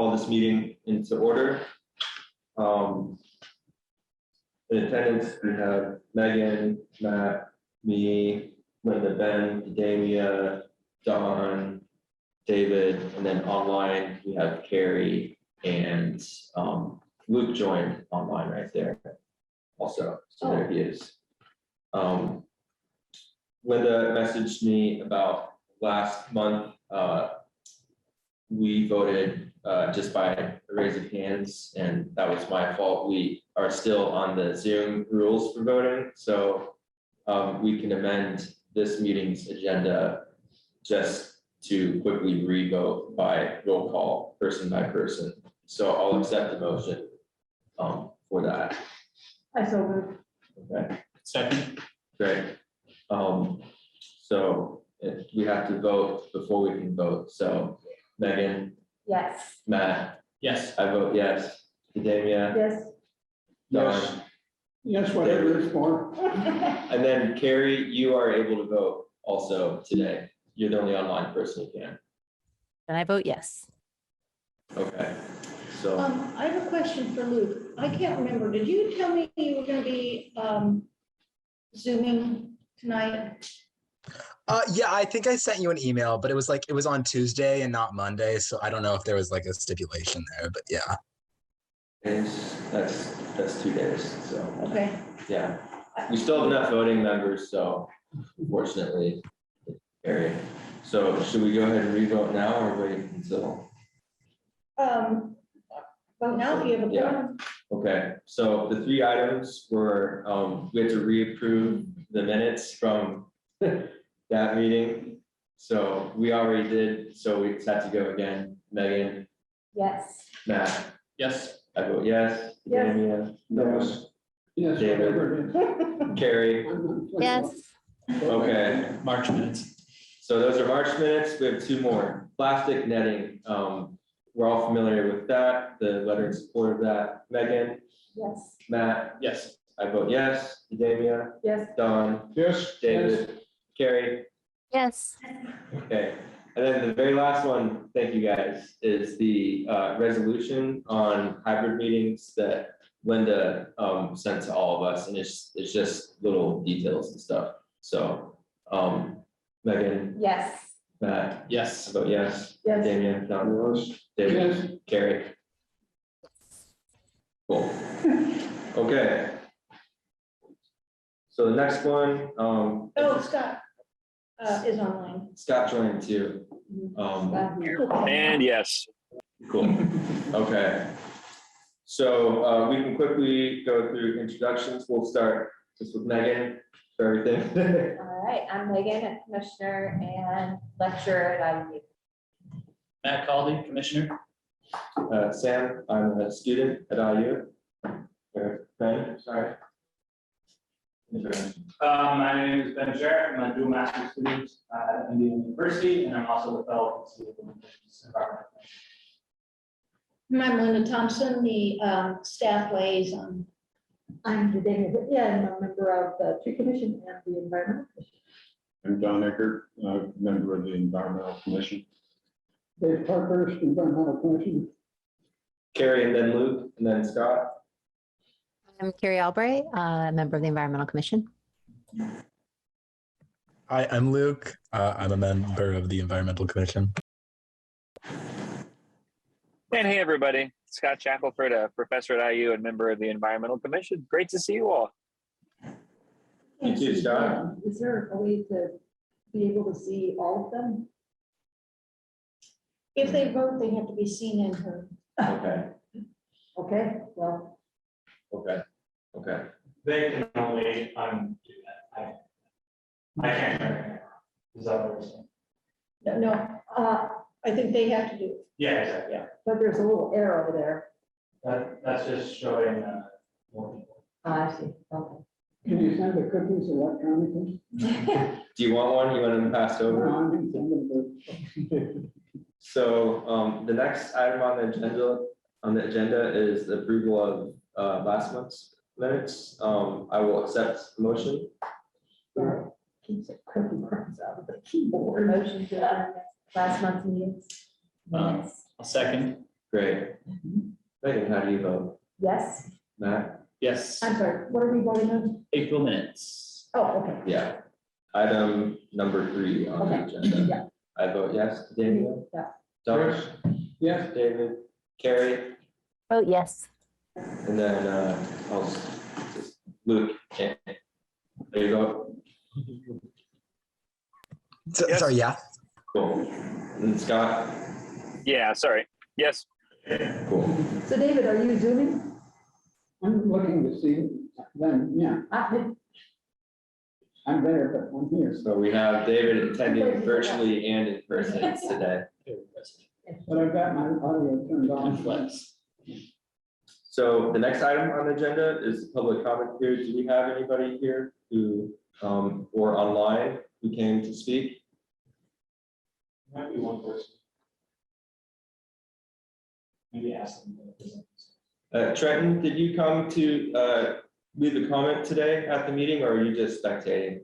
call this meeting into order. In attendance, we have Megan, Matt, me, Linda, Ben, Damia, Don, David, and then online we have Carrie and Luke joined online right there also. So there he is. Linda messaged me about last month. We voted just by a raise of hands, and that was my fault. We are still on the Zoom rules for voting, so we can amend this meeting's agenda just to quickly re-vote by roll call, person by person. So I'll accept the motion for that. I so moved. Okay, Second. great. So we have to vote before we can vote. So Megan, Yes. Matt, Yes. I vote yes. Damia, Yes. Don, Yes, whatever it's for. and then Carrie, you are able to vote also today. You're the only online person who can. And I vote yes. Okay, so I have a question for Luke. I can't remember. Did you tell me you were gonna be Zooming tonight? Yeah, I think I sent you an email, but it was on Tuesday and not Monday. So I don't know if there was like a stipulation there, but yeah. that's 2 days. So Okay. yeah, we still have enough voting members. So fortunately, Carrie. So should we go ahead and re-vote now or wait until? Vote now if you have a Yeah. quorum. Okay, so the 3 items were, we had to reapprove the minutes from that meeting. So we already did, so we just have to go again. Megan, Yes. Matt, Yes. I vote yes. Yes. Damia, Yes. Yes, David. whatever it is. Carrie, Yes. okay. March minutes. So those are March minutes. We have 2 more. Plastic netting. We're all familiar with that, the letter in support of that. Megan, Yes. Matt, Yes. I vote yes. Damia, Yes. Don, Yes. David, Carrie. Yes. Okay, and then the very last one, thank you guys, is the resolution on hybrid meetings that Linda sent to all of us, and it's just little details and stuff. So Megan, Yes. Matt, I Yes. vote yes. Yes. Damien, Don, Yes. David, Yes. Carrie. Cool. Okay. So the next one, Oh, Scott is online. Scott joined too. And yes. Cool. Okay. So we can quickly go through introductions. We'll start just with Megan for everything. All right, I'm Megan, a commissioner and lecturer at IU. Matt Caldy, Commissioner. Sam, I'm a student at IU. Ben, sorry. My name is Ben Jarrett. I'm a dual master's student at Indiana University, and I'm also a fellow at the Billington's Environmental Commission. I'm Linda Thompson, the staff liaison. I'm the David, yeah, I'm a member of the Tree Commission and the Environmental Commission. I'm Don Eckert, member of the Environmental Commission. Dave Parker, Environmental Commission. Carrie and then Luke and then Scott. I'm Carrie Albright, a member of the Environmental Commission. Hi, I'm Luke. I'm a member of the Environmental Commission. And hey, everybody. Scott Shackelford, a professor at IU and member of the Environmental Commission. Great to see you all. You too, Scott. Is there a way to be able to see all of them? If they vote, they have to be seen and heard. Okay, Okay, well, okay, okay. They can only do that. I can't. Right now. Is that what you're saying? No, I think they have to do it. Yeah, exactly. Yeah. but there's a little arrow there. That's just showing more people. I see, okay. Can you send the cookies electronically? Do you want one? You want them passed over? No, I didn't send them, So the next item on the agenda is the approval of last month's minutes. I will accept the motion. Keeps it cookie crumbs out of the keyboard. Motion to last month's meetings. I'll second. Great. Megan, how do you vote? Yes, Matt? Yes, I'm sorry, what are we voting on? April minutes. Oh, okay. Yeah. Item number 3 on the Okay, agenda. yeah. I vote yes. David? Yeah. Josh? Yes. David? Carrie? Oh, yes. And then I'll just Luke. There you go. So, Yes. Sorry, yeah. Cool. And Scott? Yeah, sorry. Yes. Cool. So David, are you zooming? I'm looking to see them, yeah, I'm there, but I'm here. So we have David attending virtually and in person today. But I've got my audio turned on. Flex. So the next item on the agenda is the public comment period. Do we have anybody here who, or online who came to speak? Might be one person. Maybe ask them. Trenton, did you come to leave a comment today at the meeting, or are you just spectating?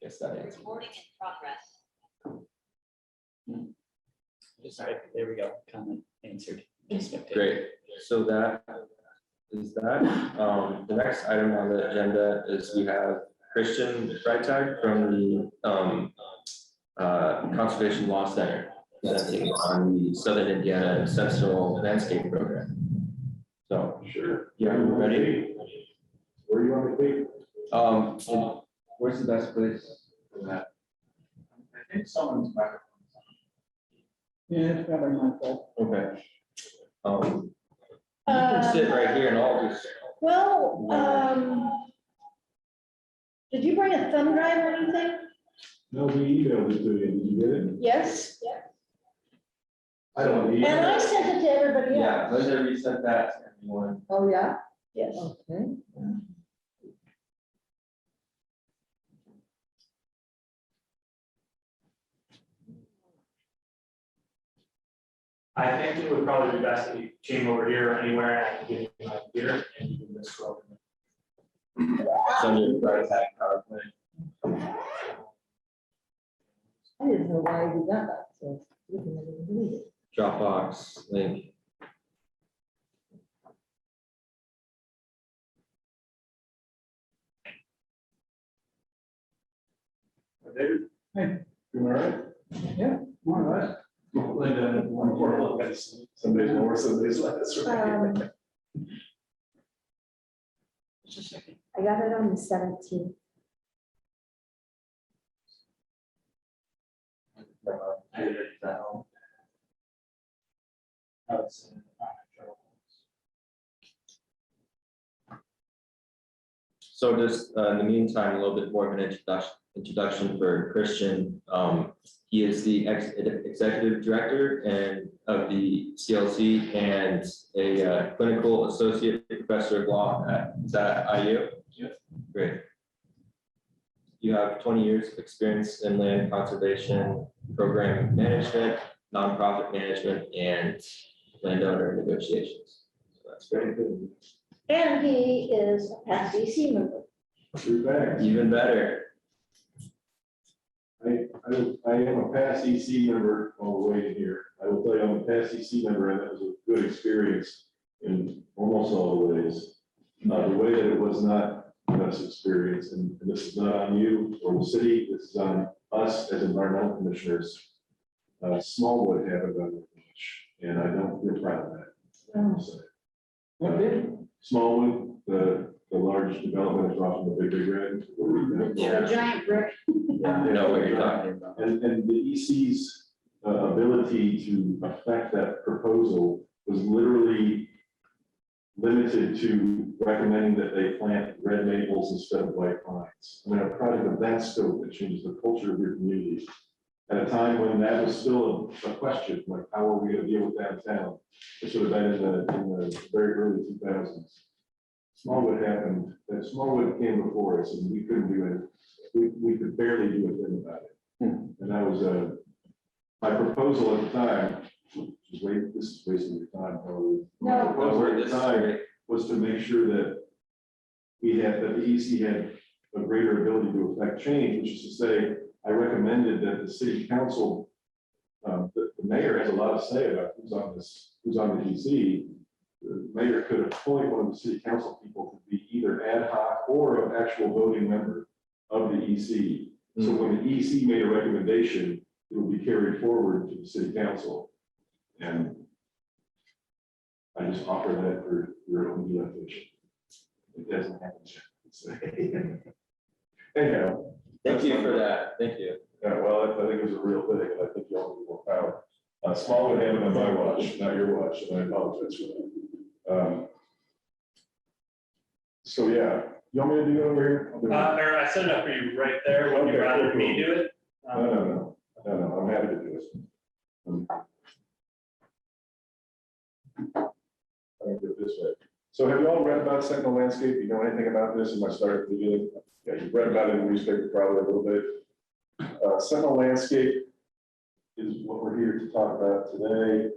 Guess that answers. Recording in progress. Just right, there we go. Comment answered. Spectator. Great, so that is that. The next item on the agenda is we have Christian Freitag from the Conservation Law Center presenting on the Southern Indiana Sentinel Landscape Program. So, Sure. yeah, you ready? Where do you want me to be? Where's the best place for that? I think someone's microphone. Yeah, it's probably my fault. Okay. You can sit right here and I'll just, Well, did you bring a thumb drive or anything? No, we emailed it to you, did you get it? Yes, I don't and I sent it to everybody yeah, else. Linda resent that to everyone. Oh, yeah? Yes. Okay. I think it would probably be best if you came over here or anywhere and I can give you my computer and you can just scroll. Send your Freitag PowerPoint. I didn't know why we got that, so we can never delete it. Dropbox link. David? Hey, you all right? Yeah, more or less. Linda, one more look at Some days more, some days less. Just a second. I got it on the 17th. So just in the meantime, a little bit more of an introduction for Christian. He is the executive director and of the CLC and a clinical associate professor of law at, is that at IU? Yeah. Great. You have 20 years of experience in land conservation, program management, nonprofit management, and landowner negotiations. So that's very good. And he is a past DC member. Even better. I am a past EC member on the way in here. I will tell you, I'm a past EC member, and that was a good experience in almost all the ways. The way that it was not the best experience, and this is not on you or the city, this is on us as environmental commissioners. Smallwood haven't done much, and I don't feel proud of that. So, What did? Smallwood, the large development is off in the Big Red. The giant brick. I know what you're talking about. And the EC's ability to affect that proposal was literally limited to recommending that they plant red maples instead of white pines. I mean, a project of that scope that changes the culture of your community at a time when that was still a question, like how are we going to deal with downtown? This would have been in the very early 2000s. Smallwood happened, and Smallwood came before us, and we couldn't do it. We could barely do a thing about it. And that was my proposal at the time, this is wasting your time, probably. My No. proposal at the time was to make sure that that the EC had a greater ability to affect change, which is to say, I recommended that the city council, the mayor has a lot to say about who's on the EC. The mayor could appoint one of the city council people to be either ad hoc or an actual voting member of the EC. So when the EC made a recommendation, it will be carried forward to the city council. And I just offer that for your own edification. It doesn't happen yet. Anyhow. Thank you for that. Thank you. Yeah, well, I think it was a real thing, and I think you all need more power. Small would have it on my watch, not your watch, and I apologize for that. So yeah, you want me to do it over here? Or I set it up for you right there. Would you Okay, rather cool, me do it? No, I'm happy to do it. I'll do it this way. So have you all read about Sentinel Landscape? You know anything about this? Am I starting at the beginning? Yeah, you've read about it in the newspaper probably a little bit. Sentinel Landscape is what we're here to talk about today.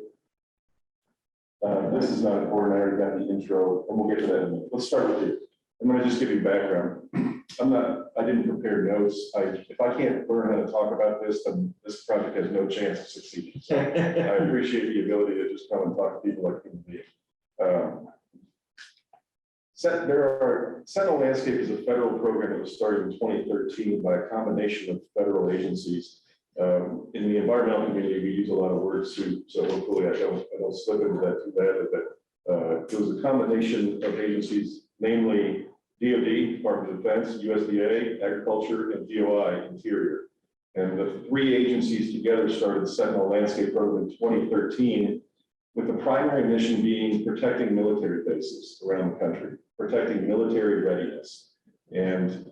This is not important. I already got the intro, and we'll get to that in a minute. Let's start with you. I'm going to just give you background. I didn't prepare notes. If I can't learn how to talk about this, then this project has no chance of succeeding. So I appreciate the ability to just come and talk to people like human beings. Sentinel Landscape is a federal program that was started in 2013 by a combination of federal agencies. In the environmental community, we use a lot of word soup, so hopefully I don't slip into that too badly, but it was a combination of agencies, namely DoD, Department of Defense, USDA, Agriculture, and DOI, Interior. And the three agencies together started the Sentinel Landscape Program in 2013, with the primary mission being protecting military bases around the country, protecting military readiness, and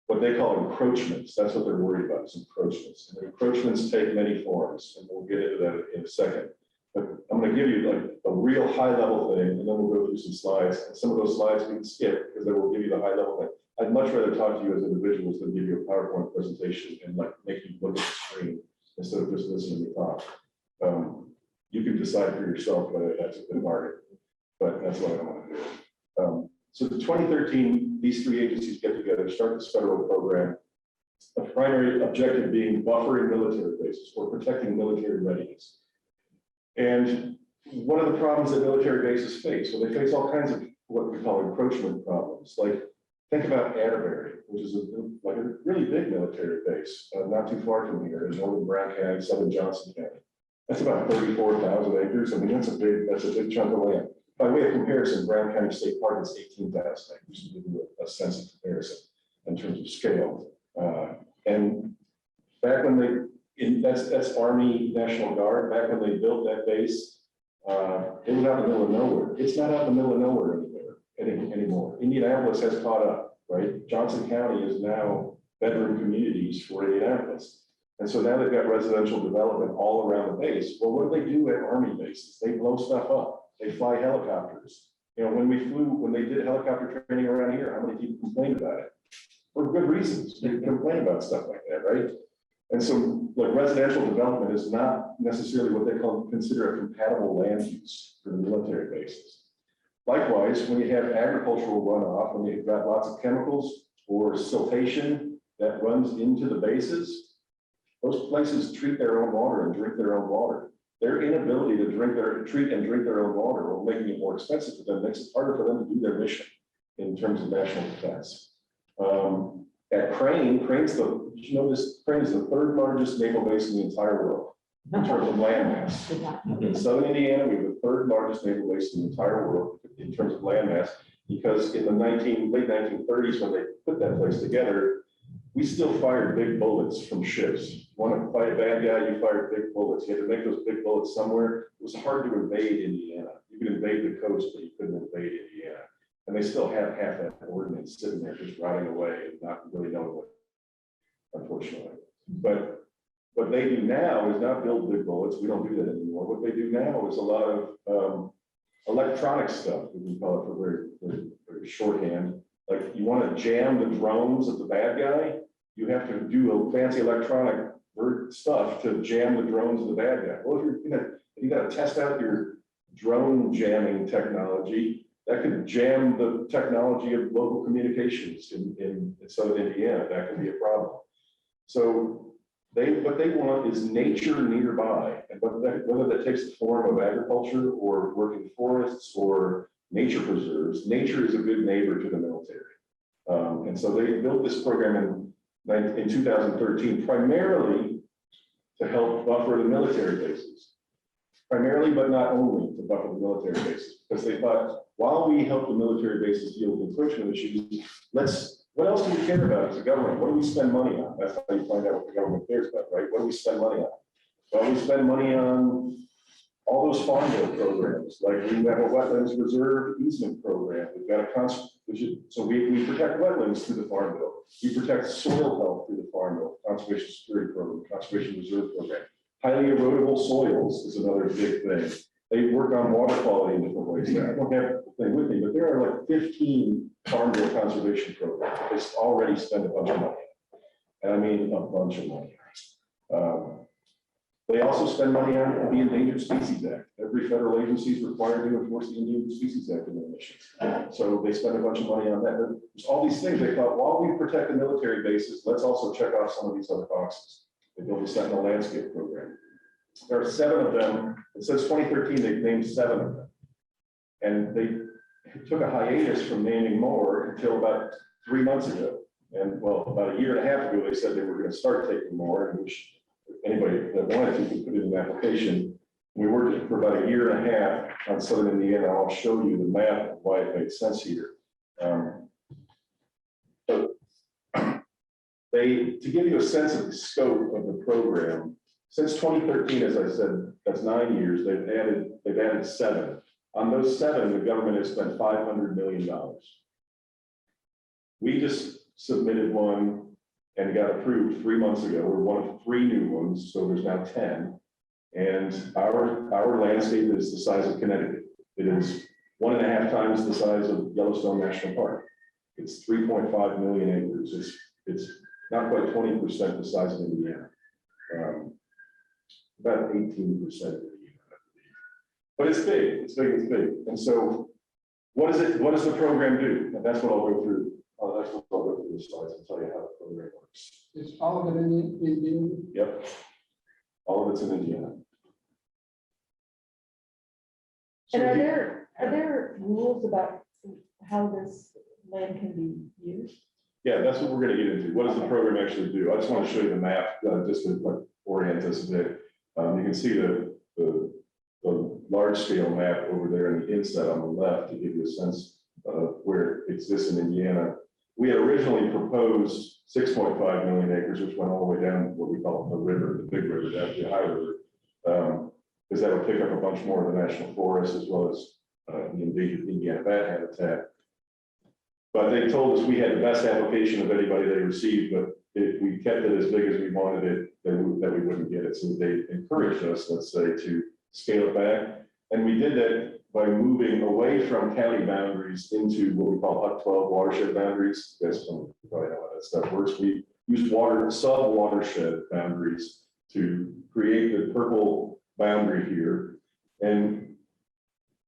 what they call encroachments. That's what they're worried about, is encroachments. And encroachments take many forms, and we'll get into that in a second. But I'm going to give you like a real high level thing, and then we'll go through some slides. And some of those slides we can skip because they will give you the high level thing. I'd much rather talk to you as individuals than give you a PowerPoint presentation and like make you look at the screen instead of just listening to me talk. You can decide for yourself whether that's a good market, but that's what I want to do. So in 2013, these three agencies get together, start this federal program. The primary objective being buffering military bases or protecting military readiness. And one of the problems that military bases face, well, they face all kinds of what we call encroachment problems. Like think about Atterbury, which is like a really big military base, not too far from here in northern Brown County, southern Johnson County. That's about 34,000 acres. I mean, that's a big chunk of land. By way of comparison, Brown County State Park is 18,000 acres, to give you a sense of comparison in terms of scale. And back when that's Army National Guard, back when they built that base, it was out in the middle of nowhere. It's not out in the middle of nowhere anymore. Indianapolis has caught up, right? Johnson County is now bedroom communities for Indianapolis. And so now they've got residential development all around the base. Well, what do they do at Army bases? They blow stuff up. They fly helicopters. You know, when they did helicopter training around here, how many people complained about it? For good reasons. They complain about stuff like that, right? And so like residential development is not necessarily what they consider a compatible land use for the military bases. Likewise, when you have agricultural runoff, when you've got lots of chemicals or siltation that runs into the bases, those places treat their own water and drink their own water. Their inability to treat and drink their own water, or making it more expensive for them, makes it harder for them to do their mission in terms of national defense. At Crane, Crane is the third largest naval base in the entire world in terms of land mass. In southern Indiana, we have the third largest naval base in the entire world in terms of land mass, because in the late 1930s, when they put that place together, we still fired big bullets from ships. You want to fight a bad guy, you fire big bullets. You had to make those big bullets somewhere. It was hard to invade Indiana. You could invade the coast, but you couldn't invade Indiana. And they still have half that ordnance sitting there just rotting away and not really knowing what, unfortunately. But what they do now is not build big bullets. We don't do that anymore. What they do now is a lot of electronic stuff, we can call it for very shorthand. Like you want to jam the drones of the bad guy, you have to do a fancy electronic stuff to jam the drones of the bad guy. Well, if you got to test out your drone jamming technology, that could jam the technology of local communications in southern Indiana. That can be a problem. So what they want is nature nearby, and whether that takes the form of agriculture or working forests or nature preserves, nature is a good neighbor to the military. And so they built this program in 2013, primarily to help buffer the military bases. Primarily, but not only to buffer the military bases, because they thought, while we help the military bases deal with encroachment issues, what else do we care about as a government? What do we spend money on? That's how you find out what the government cares about, right? What do we spend money on? Well, we spend money on all those farm bill programs, like we have a wetlands reserve easement program. We've got so we protect wetlands through the farm bill. We protect soil health through the farm bill, conservation security program, conservation reserve program. Highly erodible soils is another big thing. They work on water quality in different ways. I don't have the thing with me, but there are like 15 farm bill conservation programs. They already spend a bunch of money. And I mean a bunch of money. They also spend money on the Endangered Species Act. Every federal agency is required to enforce the Endangered Species Act in their missions. So they spend a bunch of money on that. There's all these things. They thought, while we protect the military bases, let's also check off some of these other boxes. They built a Sentinel landscape program. There are 7 of them. It says 2013, they've named 7 of them. And they took a hiatus from naming more until about 3 months ago. And well, about a year and a half ago, they said they were going to start taking more, and which anybody that wanted to could put in an application. We worked for about a year and a half on Southern Indiana. I'll show you the map of why it makes sense here. To give you a sense of the scope of the program, since 2013, as I said, that's 9 years, they've added 7. On those 7, the government has spent $500 million. We just submitted one and got approved 3 months ago. We're one of 3 new ones, so there's now 10. And our landscape is the size of Connecticut. It is 1.5 times the size of Yellowstone National Park. It's 3.5 million acres. It's not quite 20% the size of Indiana. About 18% of Indiana, but it's big. It's big. It's big. And so, what does the program do? And that's what I'll go through. That's what I'll go through the slides and tell you how the program works. Is all of it in Indiana? Yep. All of it's in Indiana. And are there rules about how this land can be used? Yeah, that's what we're going to get into. What does the program actually do? I just want to show you the map, just to like orient us a bit. You can see the large scale map over there in the inset on the left to give you a sense of where it exists in Indiana. We had originally proposed 6.5 million acres, which went all the way down what we call the river, the big river, down to the high river, because that would pick up a bunch more of the national forest as well as the endangered Indiana bat habitat. But they told us we had the best application of anybody they received, but if we kept it as big as we wanted it, then that we wouldn't get it. So they encouraged us, let's say, to scale it back. And we did that by moving away from county boundaries into what we call HUC 12 watershed boundaries. You guys probably know how that stuff works. We use sub-watershed boundaries to create the purple boundary here. And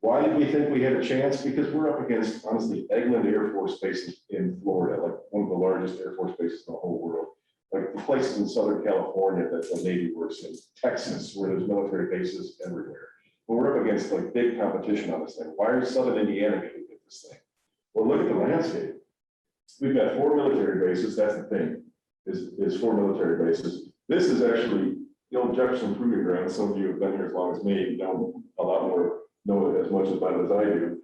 why did we think we had a chance? Because we're up against, honestly, Eglin Air Force Base in Florida, like one of the largest Air Force bases in the whole world. Like the places in Southern California that the Navy works in, Texas, where there's military bases everywhere. But we're up against like big competition on this thing. Why is Southern Indiana going to get this thing? Well, look at the landscape. We've got 4 military bases. That's the thing, is 4 military bases. This is actually the old Jefferson Proving Ground. Some of you have been here as long as me. You know a lot more, know it as much about it as I do.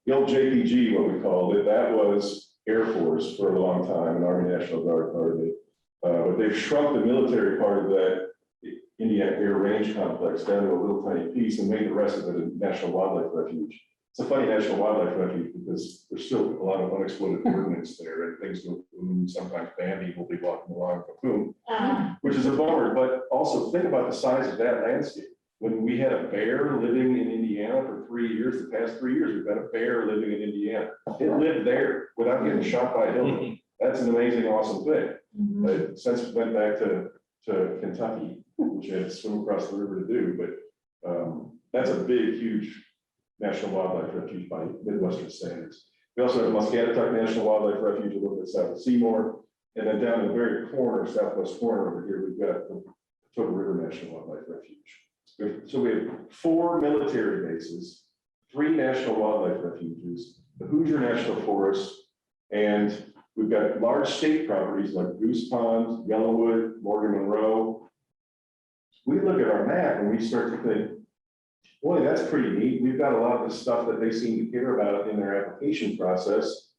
The old JPG, what we called it, that was Air Force for a long time, and Army National Guard part of it. But they've shrunk the military part of that Indiana Air Range Complex down to a little tiny piece and made the rest of it a National Wildlife Refuge. It's a funny National Wildlife Refuge because there's still a lot of unexploded ordnance there, and things go boom. Sometimes Bambi will be walking along, boom, which is a bummer. But also think about the size of that landscape. When we had a bear living in Indiana for 3 years, the past 3 years, we've had a bear living in Indiana. It lived there without getting shot by a hill. That's an amazing, awesome thing. But since we went back to Kentucky, which I had to swim across the river to do, but that's a big, huge National Wildlife Refuge by Midwestern standards. We also have Mosquito National Wildlife Refuge a little bit south of Seymour. And then down in the very corner, southwest corner over here, we've got the Potomac River National Wildlife Refuge. So we have 4 military bases, 3 national wildlife refuges, the Hoosier National Forest, and we've got large state properties like Goose Pond, Yellowwood, Morgan Monroe. We look at our map and we start to think, boy, that's pretty neat. We've got a lot of the stuff that they seem to care about in their application process.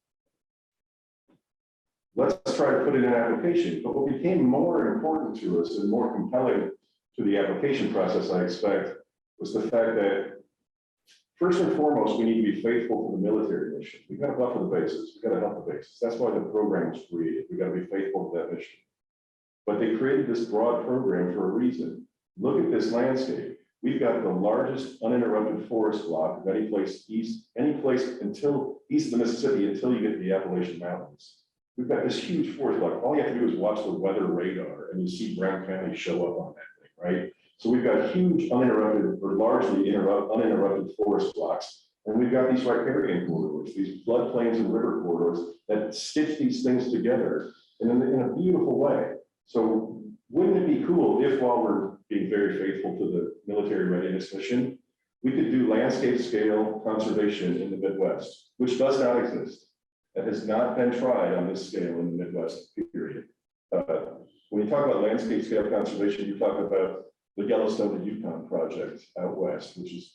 Let's try to put it in an application. But what became more important to us and more compelling to the application process, I expect, was the fact that first and foremost, we need to be faithful to the military mission. We've got to buffer the bases. We've got to help the bases. That's why the program was created. We've got to be faithful to that mission. But they created this broad program for a reason. Look at this landscape. We've got the largest uninterrupted forest block of any place until east of the Mississippi until you get to the Appalachian Mountains. We've got this huge forest block. All you have to do is watch the weather radar and you see Brown County show up on that thing, right? So we've got huge uninterrupted or largely uninterrupted forest blocks. And we've got these riparian corridors, these floodplains and river corridors that stitch these things together in a beautiful way. So wouldn't it be cool if, while we're being very faithful to the military readiness mission, we could do landscape scale conservation in the Midwest, which does not exist. That has not been tried on this scale in the Midwest, period. When you talk about landscape scale conservation, you talk about the Yellowstone and Yukon project out west, which is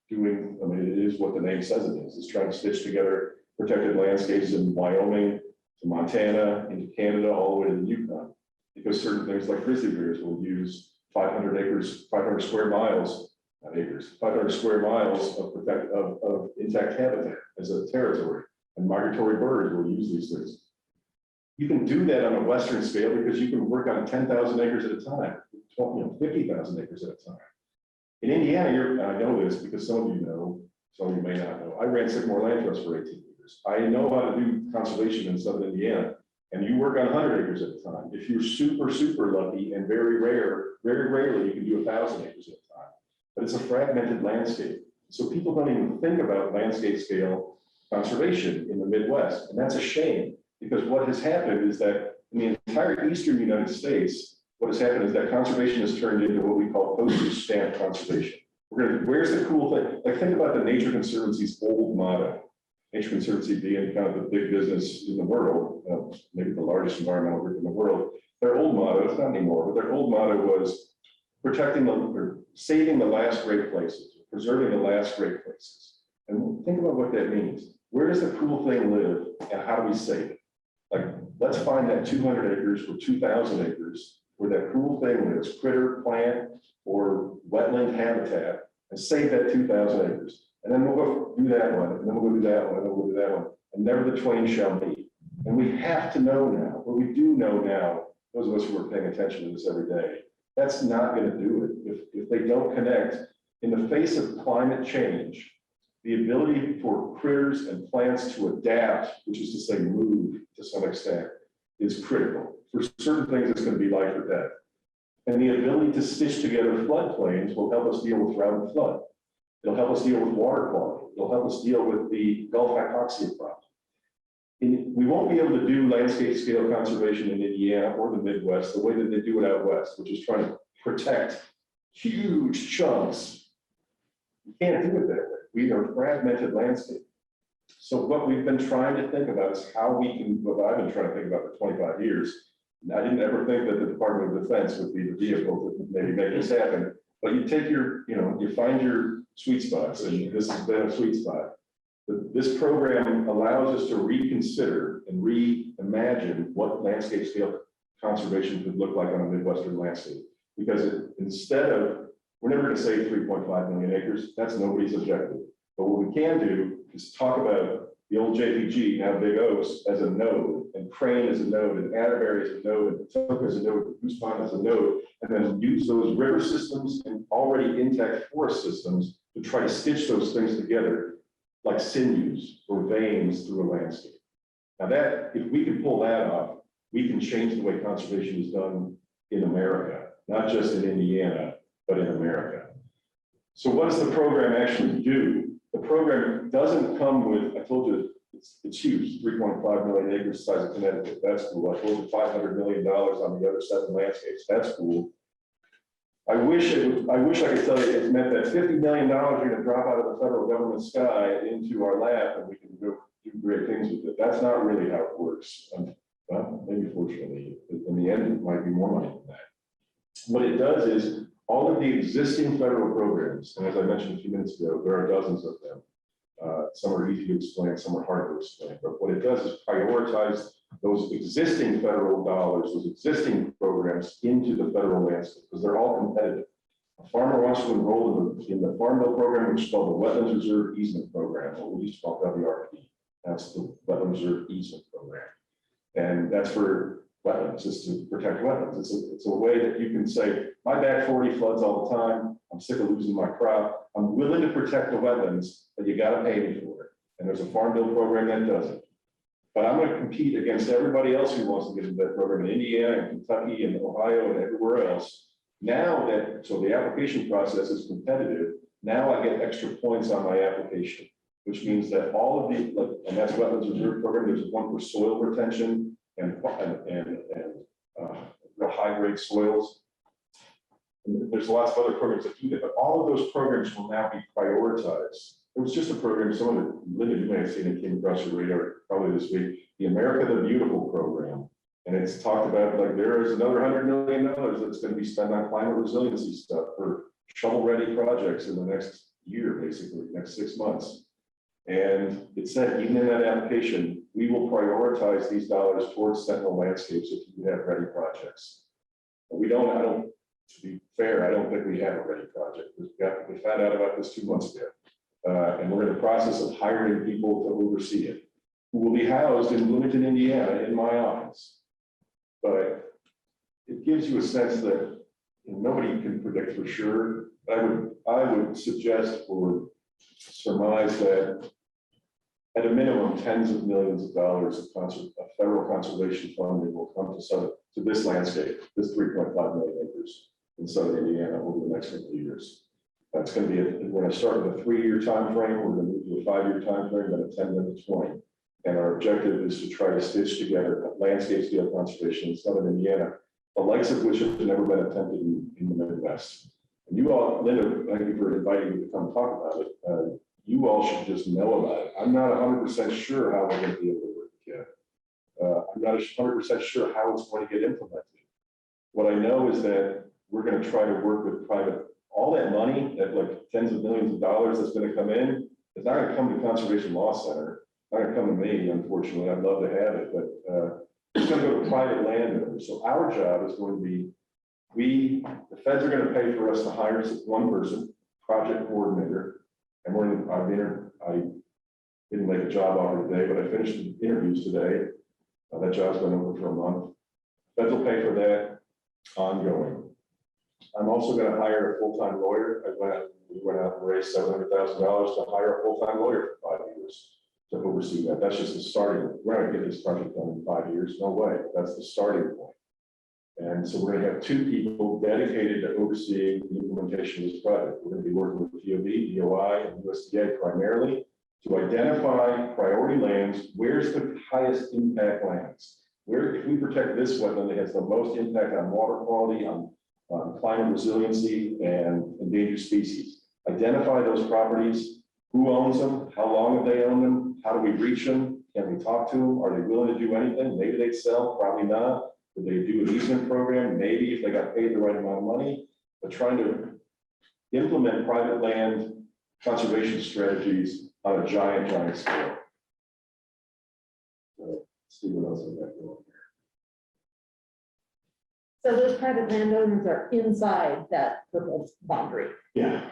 doing, I mean, it is what the name says it is. It's trying to stitch together protected landscapes in Wyoming to Montana into Canada, all the way to the Yukon. Because certain things like grizzly bears will use 500 acres, 500 square miles, not acres, 500 square miles of intact habitat as a territory. And migratory birds will use these things. You can do that on a Western scale because you can work on 10,000 acres at a time, 50,000 acres at a time. In Indiana, I know this because some of you know, some of you may not know. I ran Sycamore Land Trust for 18 years. I know how to do conservation in Southern Indiana, and you work on 100 acres at a time. If you're super, super lucky and very rarely, you can do 1,000 acres at a time. But it's a fragmented landscape. So people don't even think about landscape scale conservation in the Midwest. And that's a shame, because what has happened is that in the entire Eastern United States, what has happened is that conservation has turned into what we call postage stamp conservation. Where's the cool thing? Like, think about the Nature Conservancy's old motto. Nature Conservancy being kind of the big business in the world, maybe the largest environmental group in the world. Their old motto, it's not anymore, but their old motto was saving the last great places, preserving the last great places. And think about what that means. Where does the cool thing live and how do we save it? Like, let's find that 200 acres or 2,000 acres where that cool thing lives, critter, plant, or wetland habitat, and save that 2,000 acres. And then we'll go do that one, and then we'll go do that one, and then we'll do that one. And never the twain shall meet. And we have to know now, what we do know now, those of us who are paying attention to this every day, that's not going to do it. If they don't connect, in the face of climate change, the ability for critters and plants to adapt, which is to say move to some extent, is critical. For certain things, it's going to be life or death. And the ability to stitch together floodplains will help us deal with drought and flood. It'll help us deal with water quality. It'll help us deal with the Gulf hypoxia problem. We won't be able to do landscape scale conservation in Indiana or the Midwest the way that they do it out west, which is trying to protect huge chunks. You can't do it that way. We are a fragmented landscape. So what we've been trying to think about is how we can, what I've been trying to think about for 25 years. I didn't ever think that the Department of Defense would be the vehicle to maybe make this happen. But you take your, you find your sweet spots, and this has been a sweet spot. This program allows us to reconsider and reimagine what landscape scale conservation could look like on a Midwestern landscape. Because instead of, we're never going to save 3.5 million acres. That's nobody's objective. But what we can do is talk about the old JPG, now Big Oaks, as a node, and Crane as a node, and Atterbury as a node, and Potomac as a node, and Goose Pond as a node, and then use those river systems and already intact forest systems to try to stitch those things together like sinews or veins through a landscape. Now that, if we can pull that off, we can change the way conservation is done in America, not just in Indiana, but in America. So what does the program actually do? The program doesn't come with, I told you, it's huge, 3.5 million acres, the size of Connecticut, that's cool. Like over $500 million on the other 7 landscapes, that's cool. I wish I could tell you it meant that $50 million are going to drop out of the federal government sky into our lap and we can go do great things with it. That's not really how it works. Well, maybe fortunately, in the end, it might be more money than that. What it does is all of the existing federal programs, and as I mentioned a few minutes ago, there are dozens of them. Some are easy to explain, some are hard to explain. But what it does is prioritize those existing federal dollars, those existing programs into the federal landscape because they're all competitive. A farmer wants to enroll in the Farm Bill program, which is called the Wetlands Reserve Easement Program, or we used to call WRP. That's the Wetlands Reserve Easement Program. And that's for wetlands, is to protect wetlands. It's a way that you can say, my back 40 floods all the time. I'm sick of losing my crop. I'm willing to protect the wetlands, but you got to pay me for it. And there's a Farm Bill program that does it. But I'm going to compete against everybody else who wants to get into that program in Indiana and Kentucky and Ohio and everywhere else. Now that, so the application process is competitive, now I get extra points on my application, which means that all of the, like, and that's Wetlands Reserve Program, there's one for soil retention and real high grade soils. And there's lots of other programs that do that, but all of those programs will now be prioritized. It was just a program, some of it, Linda, you may have seen it, came across your radar probably this week, the America the Beautiful program. And it's talked about like there is another $100 million that's going to be spent on climate resiliency stuff for shovel-ready projects in the next year, basically, next 6 months. And it said, even in that application, we will prioritize these dollars towards sentinel landscapes if you have ready projects. But to be fair, I don't think we have a ready project. We found out about this 2 months ago. And we're in the process of hiring people to oversee it, who will be housed in Bloomington, Indiana, in my office. But it gives you a sense that nobody can predict for sure. I would suggest or surmise that at a minimum, tens of millions of dollars of federal conservation funding will come to this landscape, this 3.5 million acres in southern Indiana over the next couple of years. That's going to be, we're going to start with a 3-year time frame. We're going to move to a 5-year time frame, then a 10, then a 20. And our objective is to try to stitch together landscape scale conservation in southern Indiana, the likes of which have never been attempted in the Midwest. And you all, Linda, thank you for inviting me to come talk about it. You all should just know about it. I'm not 100% sure how we're going to be able to work together. I'm not 100% sure how it's going to get implemented. What I know is that we're going to try to work with private. All that money, that like tens of millions of dollars that's going to come in, is not going to come to Conservation Law Center. Not going to come to me, unfortunately. I'd love to have it, but it's going to go to private landowners. So our job is going to be, the feds are going to pay for us to hire one person, project coordinator, and I didn't make a job offer today, but I finished the interviews today. That job's been open for a month. Feds will pay for that ongoing. I'm also going to hire a full-time lawyer. We went out and raised $700,000 to hire a full-time lawyer for 5 years to oversee that. That's just the starting. We're not going to get this project done in 5 years. No way. But that's the starting point. And so we're going to have 2 people dedicated to overseeing the implementation of this project. We're going to be working with DOD, DOI, and USDA primarily to identify priority lands. Where's the highest impact lands? Where, if we protect this wetland, it has the most impact on water quality, on climate resiliency, and endangered species. Identify those properties. Who owns them? How long have they owned them? How do we reach them? Can we talk to them? Are they willing to do anything? Maybe they'd sell, probably not. Would they do an easement program? Maybe, if they got paid the right amount of money. But trying to implement private land conservation strategies on a giant scale. So, let's see what else I got going here. So those private landowners are inside that purple boundary. Yeah.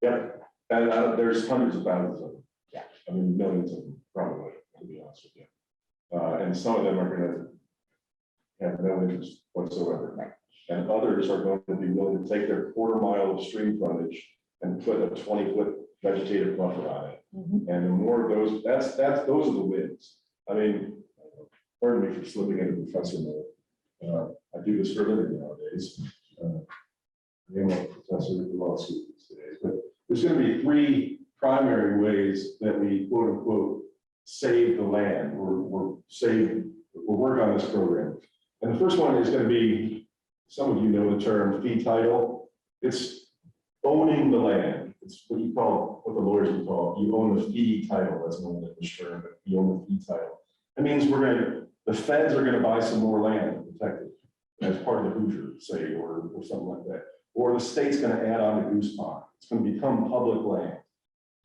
Yep. And there's hundreds of thousands of them. Yeah. I mean, millions of them, probably, to be honest with you. And some of them are going to have no interest whatsoever. Right. And others are going to be willing to take their quarter mile of stream frontage and put a 20-foot vegetative buffer on it. Mm-hmm. And the more of those, those are the wins. I mean, pardon me for slipping into professor mode. I do this for a living nowadays. I'm a professor at the law school these days, but there's going to be 3 primary ways that we quote unquote save the land, we're working on this program. And the first one is going to be, some of you know the term fee title. It's owning the land. It's what you call, what the lawyers would call, you own the fee title. That's known as the term, but you own the fee title. That means the feds are going to buy some more land to protect it as part of the Hoosier, say, or something like that. Or the state's going to add on to Goose Pond. It's going to become public land.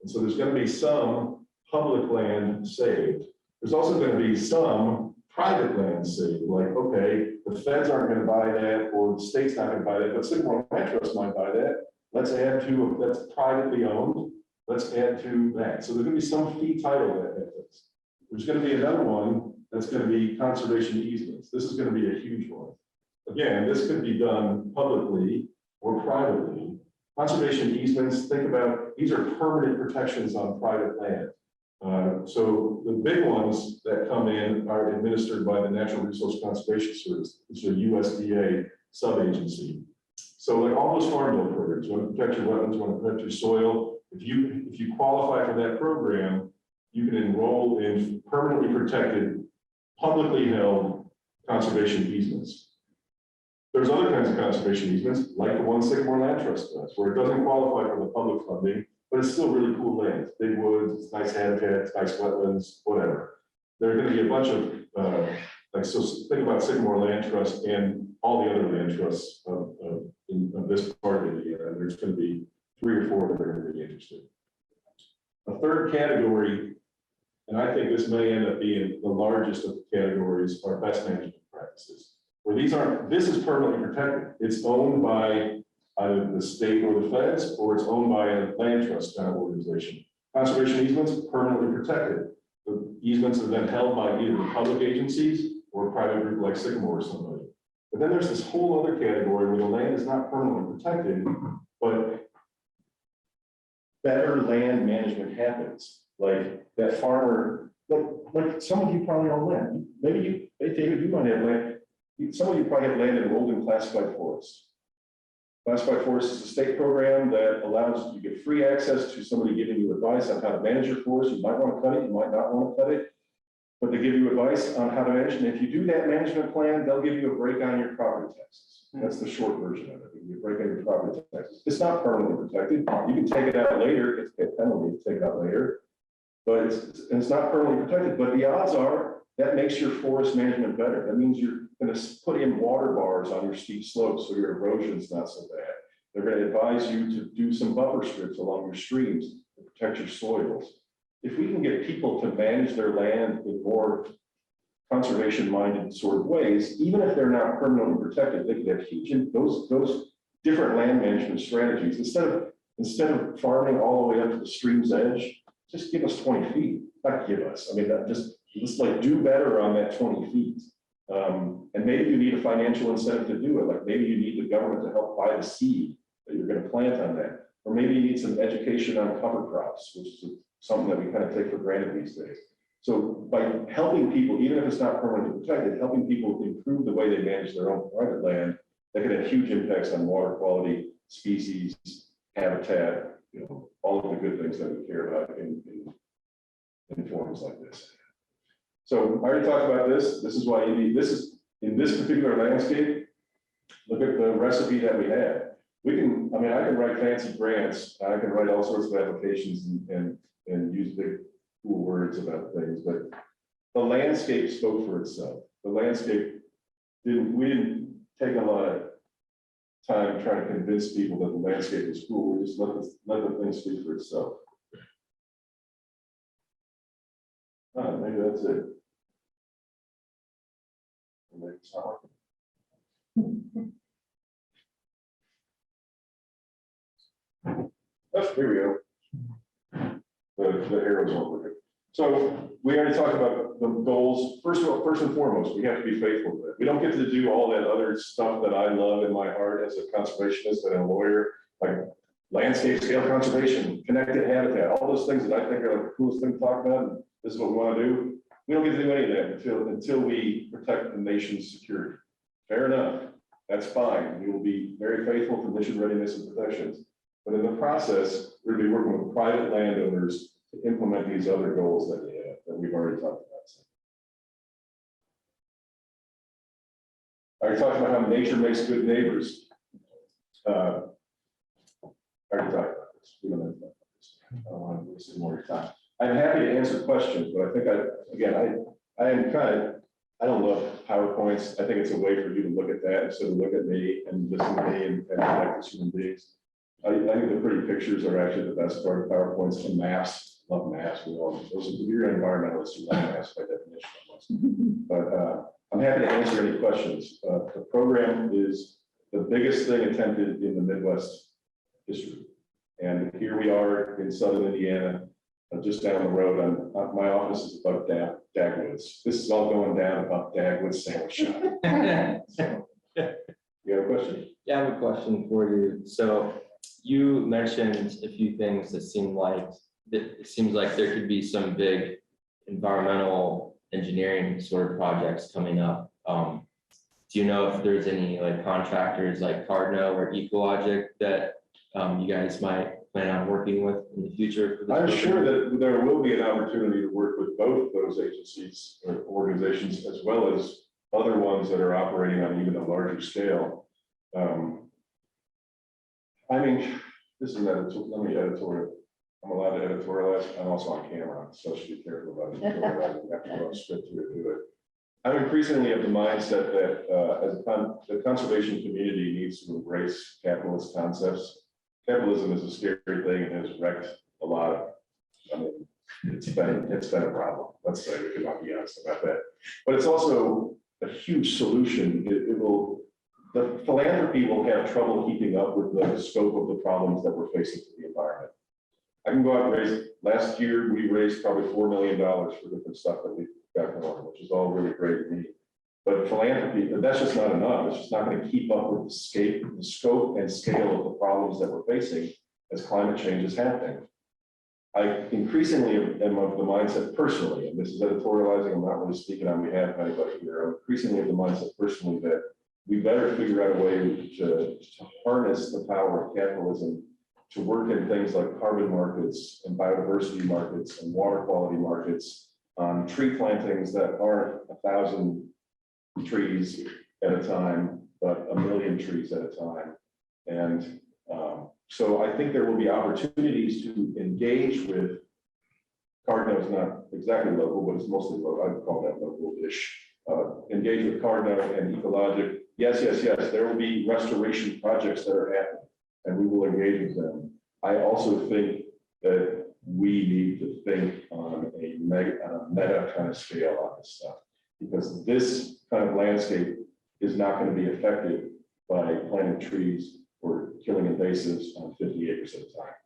And so there's going to be some public land saved. There's also going to be some private land saved, like, okay, the feds aren't going to buy that, or the state's not going to buy that, but Sycamore Land Trust might buy that. Let's add to, that's privately owned, let's add to that. So there's going to be some fee title that happens. There's going to be another one that's going to be conservation easements. This is going to be a huge one. Again, this could be done publicly or privately. Conservation easements, think about, these are permanent protections on private land. So the big ones that come in are administered by the Natural Resource Conservation Service, which is a USDA sub-agency. So like all those farm bill programs, you want to protect your wetlands, you want to protect your soil. If you qualify for that program, you can enroll in permanently protected, publicly held conservation easements. There's other kinds of conservation easements, like the one Sycamore Land Trust does, where it doesn't qualify for the public funding, but it's still really cool land. It's big woods, it's nice habitat, it's nice wetlands, whatever. There are going to be a bunch of, so think about Sycamore Land Trust and all the other land trusts of this part of Indiana. There's going to be 3 or 4 that are going to be interested. A third category, and I think this may end up being the largest of the categories, are best management practices. Where this is permanently protected. It's owned by either the state or the feds, or it's owned by a land trust kind of organization. Conservation easements, permanently protected. The easements are then held by either the public agencies or a private group like Sycamore or somebody. But then there's this whole other category where the land is not permanently protected, but better land management happens. Like that farmer, like some of you probably own land. Maybe you, hey David, you might have land. Some of you probably have land enrolled in classified forests. Classified forests is a state program that allows you to get free access to somebody giving you advice on how to manage your forest. You might want to cut it, you might not want to cut it, but they give you advice on how to manage. And if you do that management plan, they'll give you a break on your property taxes. That's the short version of it. You break on your property taxes. It's not permanently protected. You can take it out later. It's a penalty to take it out later, but it's not permanently protected. But the odds are that makes your forest management better. That means you're going to put in water bars on your steep slopes so your erosion's not so bad. They're going to advise you to do some buffer strips along your streams to protect your soils. If we can get people to manage their land in more conservation-minded sort of ways, even if they're not permanently protected, they can have huge, those different land management strategies. Instead of farming all the way up to the stream's edge, just give us 20 feet. Not give us, I mean, just like do better on that 20 feet. And maybe you need a financial incentive to do it. Like maybe you need the government to help buy the seed that you're going to plant on that. Or maybe you need some education on cover crops, which is something that we kind of take for granted these days. So by helping people, even if it's not permanently protected, helping people improve the way they manage their own private land, that can have huge impacts on water quality, species, habitat, all of the good things that we care about in forums like this. So I already talked about this. This is why you need, this is in this particular landscape. Look at the recipe that we had. We can, I can write fancy grants. I can write all sorts of applications and use big cool words about things, but the landscape spoke for itself. The landscape we didn't take a lot of time trying to convince people that the landscape is cool. We just let the thing speak for itself. Maybe that's it. Maybe it's not working. Oh, here we go. The arrows aren't working. So we already talked about the goals. First and foremost, we have to be faithful to it. We don't get to do all that other stuff that I love in my heart as a conservationist and a lawyer, like landscape scale conservation, connected habitat, all those things that I think are like the coolest thing to talk about. And this is what we want to do. We don't get to do any of that until we protect the nation's security. Fair enough. That's fine. We will be very faithful to mission readiness and protections. But in the process, we're going to be working with private landowners to implement these other goals that we have. that we've already talked about. I already talked about how nature makes good neighbors. I already talked about this. We don't have to talk about this. I don't want to waste any more time. I'm happy to answer questions, but I think I don't love PowerPoints. I think it's a way for you to look at that instead of look at me and listen to me and connect with human beings. I think the pretty pictures are actually the best part of PowerPoints, and maps. Love maps. Those are you're environmentalists who love maps by definition. But I'm happy to answer any questions. The program is the biggest thing attempted in the Midwest history. And here we are in southern Indiana, just down the road. My office is above Dagwoods. This is all going down above Dagwoods Sandwich Shop. So, you have a question? Yeah, I have a question for you. So you mentioned a few things that seems like there could be some big environmental engineering sort of projects coming up. Do you know if there's any like contractors like Cardno or Ecologic that you guys might plan on working with in the future? For this I'm program? sure that there will be an opportunity to work with both those agencies or organizations, as well as other ones that are operating on even a larger scale. I mean, this is let me editorial. I'm allowed to editorialize. I'm also on camera, so I should be careful about editorializing. I have to go off script to do it. I'm increasingly of the mindset that the conservation community needs to embrace capitalist concepts. Capitalism is a scary thing and has wrecked a lot of. I mean, it's been a problem. Let's say we cannot be honest about that. But it's also a huge solution. The philanthropy will have trouble keeping up with the scope of the problems that we're facing to the environment. I can go out and raise. Last year we raised probably $4 million for different stuff that we've got going on, which is all really great to me. But philanthropy, that's just not enough. It's just not going to keep up with the scope and scale of the problems that we're facing as climate change is happening. I increasingly am of the mindset personally, and this is editorializing, I'm not really speaking on behalf of anybody here. I'm increasingly of the mindset personally that we better figure out a way to harness the power of capitalism to work in things like carbon markets and biodiversity markets and water quality markets, on tree plantings that aren't 1,000 trees at a time, but 1,000,000 trees at a time. And so I think there will be opportunities to engage with, Cardno is not exactly local, but it's mostly local. I'd call that local-ish. Engage with Cardno and Ecologic. Yes, there will be restoration projects that are happening, and we will engage with them. I also think that we need to think on a meta kind of scale on this stuff, because this kind of landscape is not going to be affected by planting trees or killing invasives on 50 acres at a time.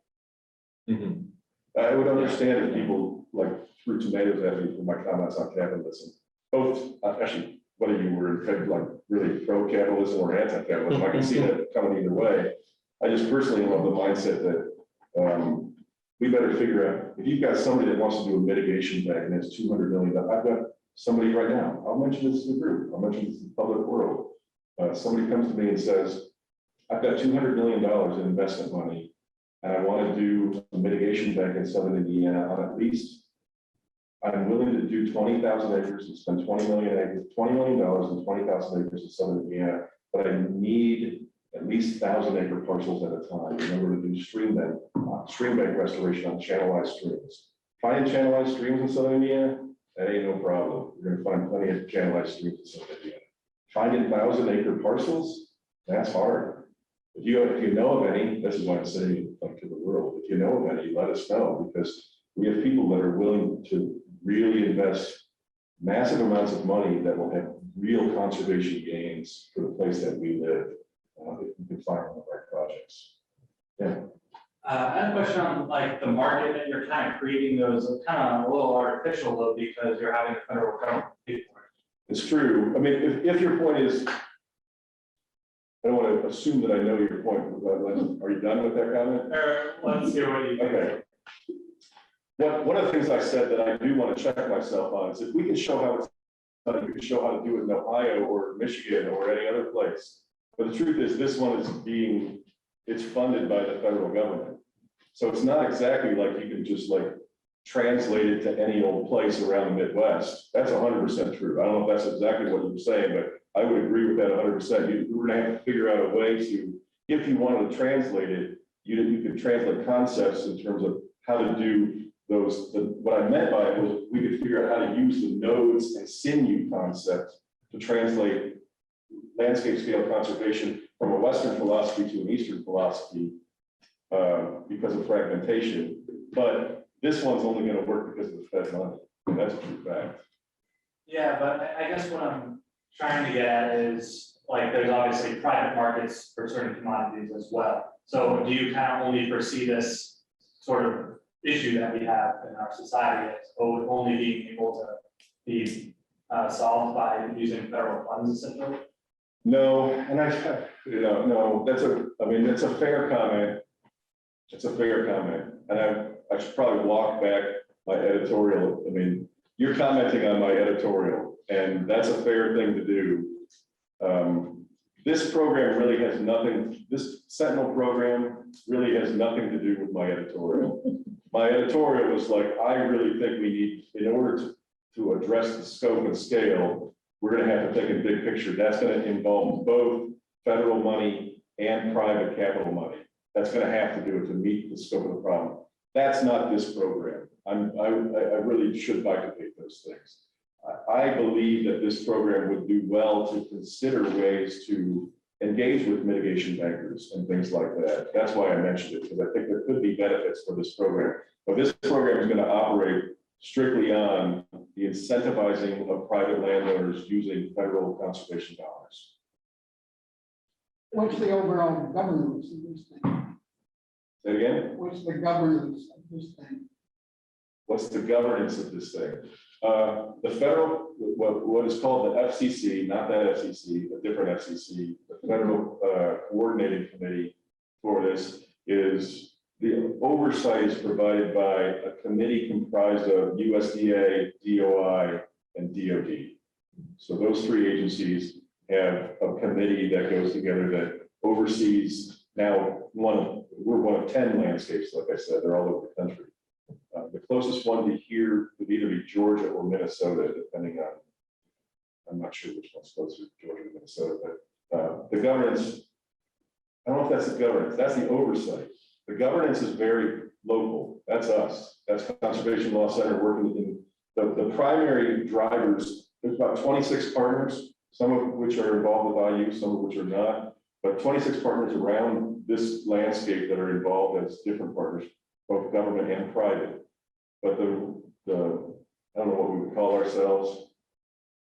Mm-hmm. I would understand if people like threw tomatoes at me for my comments on capitalism. Both, actually, whether you were like really pro-capitalism or anti-capitalism, I can see that coming either way. I just personally love the mindset that we better figure out, if you've got somebody that wants to do a mitigation bank and it's $200 million, I've got somebody right now, I'll mention this to the group, I'll mention this to the public world. Somebody comes to me and says, I've got $200 million in investment money, and I want to do a mitigation bank in southern Indiana on at least, I'm willing to do 20,000 acres and spend $20 million and 20,000 acres in southern Indiana, but I need at least 1,000-acre parcels at a time in order to do stream bank restoration on channelized streams. Finding channelized streams in southern Indiana, that ain't no problem. You're going to find plenty of channelized streams in southern Indiana. Finding 1,000-acre parcels, that's hard. If you know of any, this is why I'm saying like to the world, if you know of any, let us know, because we have people that are willing to really invest massive amounts of money that will have real conservation gains for the place that we live, if we can find the right projects. Yeah. I have a question on like the market that you're kind of creating those kind of a little artificial though, because you're having the federal government pay for it. It's true. I mean, if your point is, I don't want to assume that I know your point, but are you done with that comment? Let's hear what you think. Okay. One of the things I said that I do want to check myself on is if we can show how it's done, we can show how to do it in Ohio or Michigan or any other place. But the truth is, this one is it's funded by the federal government. So it's not exactly like you can just like translated to any old place around the Midwest. That's 100% true. I don't know if that's exactly what you were saying, but I would agree with that 100%. We're gonna have to figure out a way to, if you wanted to translate it, you could translate concepts in terms of how to do those. What I meant by it was we could figure out how to use the nodes and sinew concept to translate landscape scale conservation from a Western philosophy to an Eastern philosophy because of fragmentation. But this one's only going to work because of the Fed money. And that's a true fact. Yeah, but I guess what I'm trying to get at is, like, there's obviously private markets for certain commodities as well. So do you kind of only foresee this sort of issue that we have in our society as only being able to be solved by using federal funds essentially? No, and no, that's a fair comment. It's a fair comment. And I should probably walk back my editorial. I mean, you're commenting on my editorial, and that's a fair thing to do. This program really has nothing, this Sentinel program really has nothing to do with my editorial. My editorial was like, I really think we need, in order to address the scope and scale, we're going to have to think in big picture. That's going to involve both federal money and private capital money. That's going to have to do it to meet the scope of the problem. That's not this program. I really should bifurcate those things. I believe that this program would do well to consider ways to engage with mitigation bankers and things like that. That's why I mentioned it, because I think there could be benefits for this program. But this program is going to operate strictly on the incentivizing of private landowners using federal conservation dollars. What's the overall governance of this thing? Say it again? What's the governance of this thing? What's the governance of this thing? The federal, what is called the FCC, not that FCC, a different FCC, the Federal Coordinating Committee for this is the oversight is provided by a committee comprised of USDA, DOI, and DOD. So those three agencies have a committee that goes together that oversees now we're one of 10 landscapes, like I said, they're all over the country. The closest one to here would either be Georgia or Minnesota, depending on, I'm not sure which one's closer to Georgia or Minnesota, but the governance, I don't know if that's the governance, that's the oversight. The governance is very local. That's us. That's Conservation Law Center working in the primary drivers. There's about 26 partners, some of which are involved with IU, some of which are not, but 26 partners around this landscape that are involved as different partners, both government and private. But I don't know what we would call ourselves,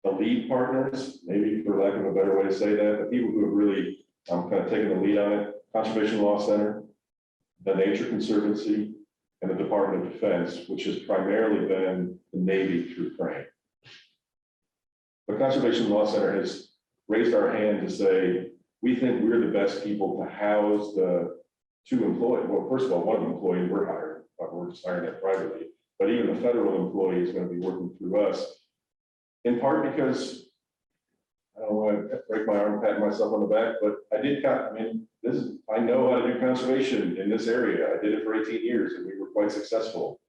the lead partners, maybe for lack of a better way to say that, the people who have really kind of taken the lead on it, Conservation Law Center, the Nature Conservancy, and the Department of Defense, which has primarily been the Navy through Crane. The Conservation Law Center has raised our hand to say, we think we're the best people to house the two employees. Well, first of all, one of the employees we're hiring, but we're just hiring that privately. But even the federal employee is going to be working through us, in part because I don't want to break my arm patting myself on the back, but I know how to do conservation in this area. I did it for 18 years and we were quite successful.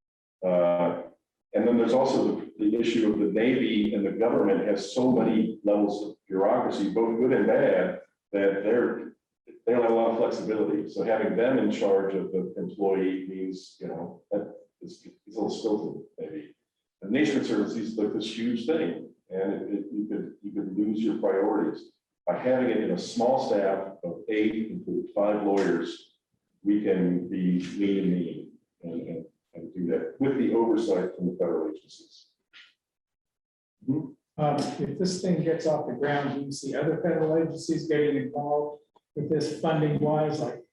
And then there's also the issue of the Navy and the government has so many levels of bureaucracy, both good and bad, that they don't have a lot of flexibility. So having them in charge of the employee means, that it's a little stilted maybe. The Nature Conservancy is like this huge thing, and you could lose your priorities. By having it in a small staff of 8, including 5 lawyers, we can be lean and mean and do that with the oversight from the federal agencies. If this thing gets off the ground, do you see other federal agencies getting involved with this funding wise, like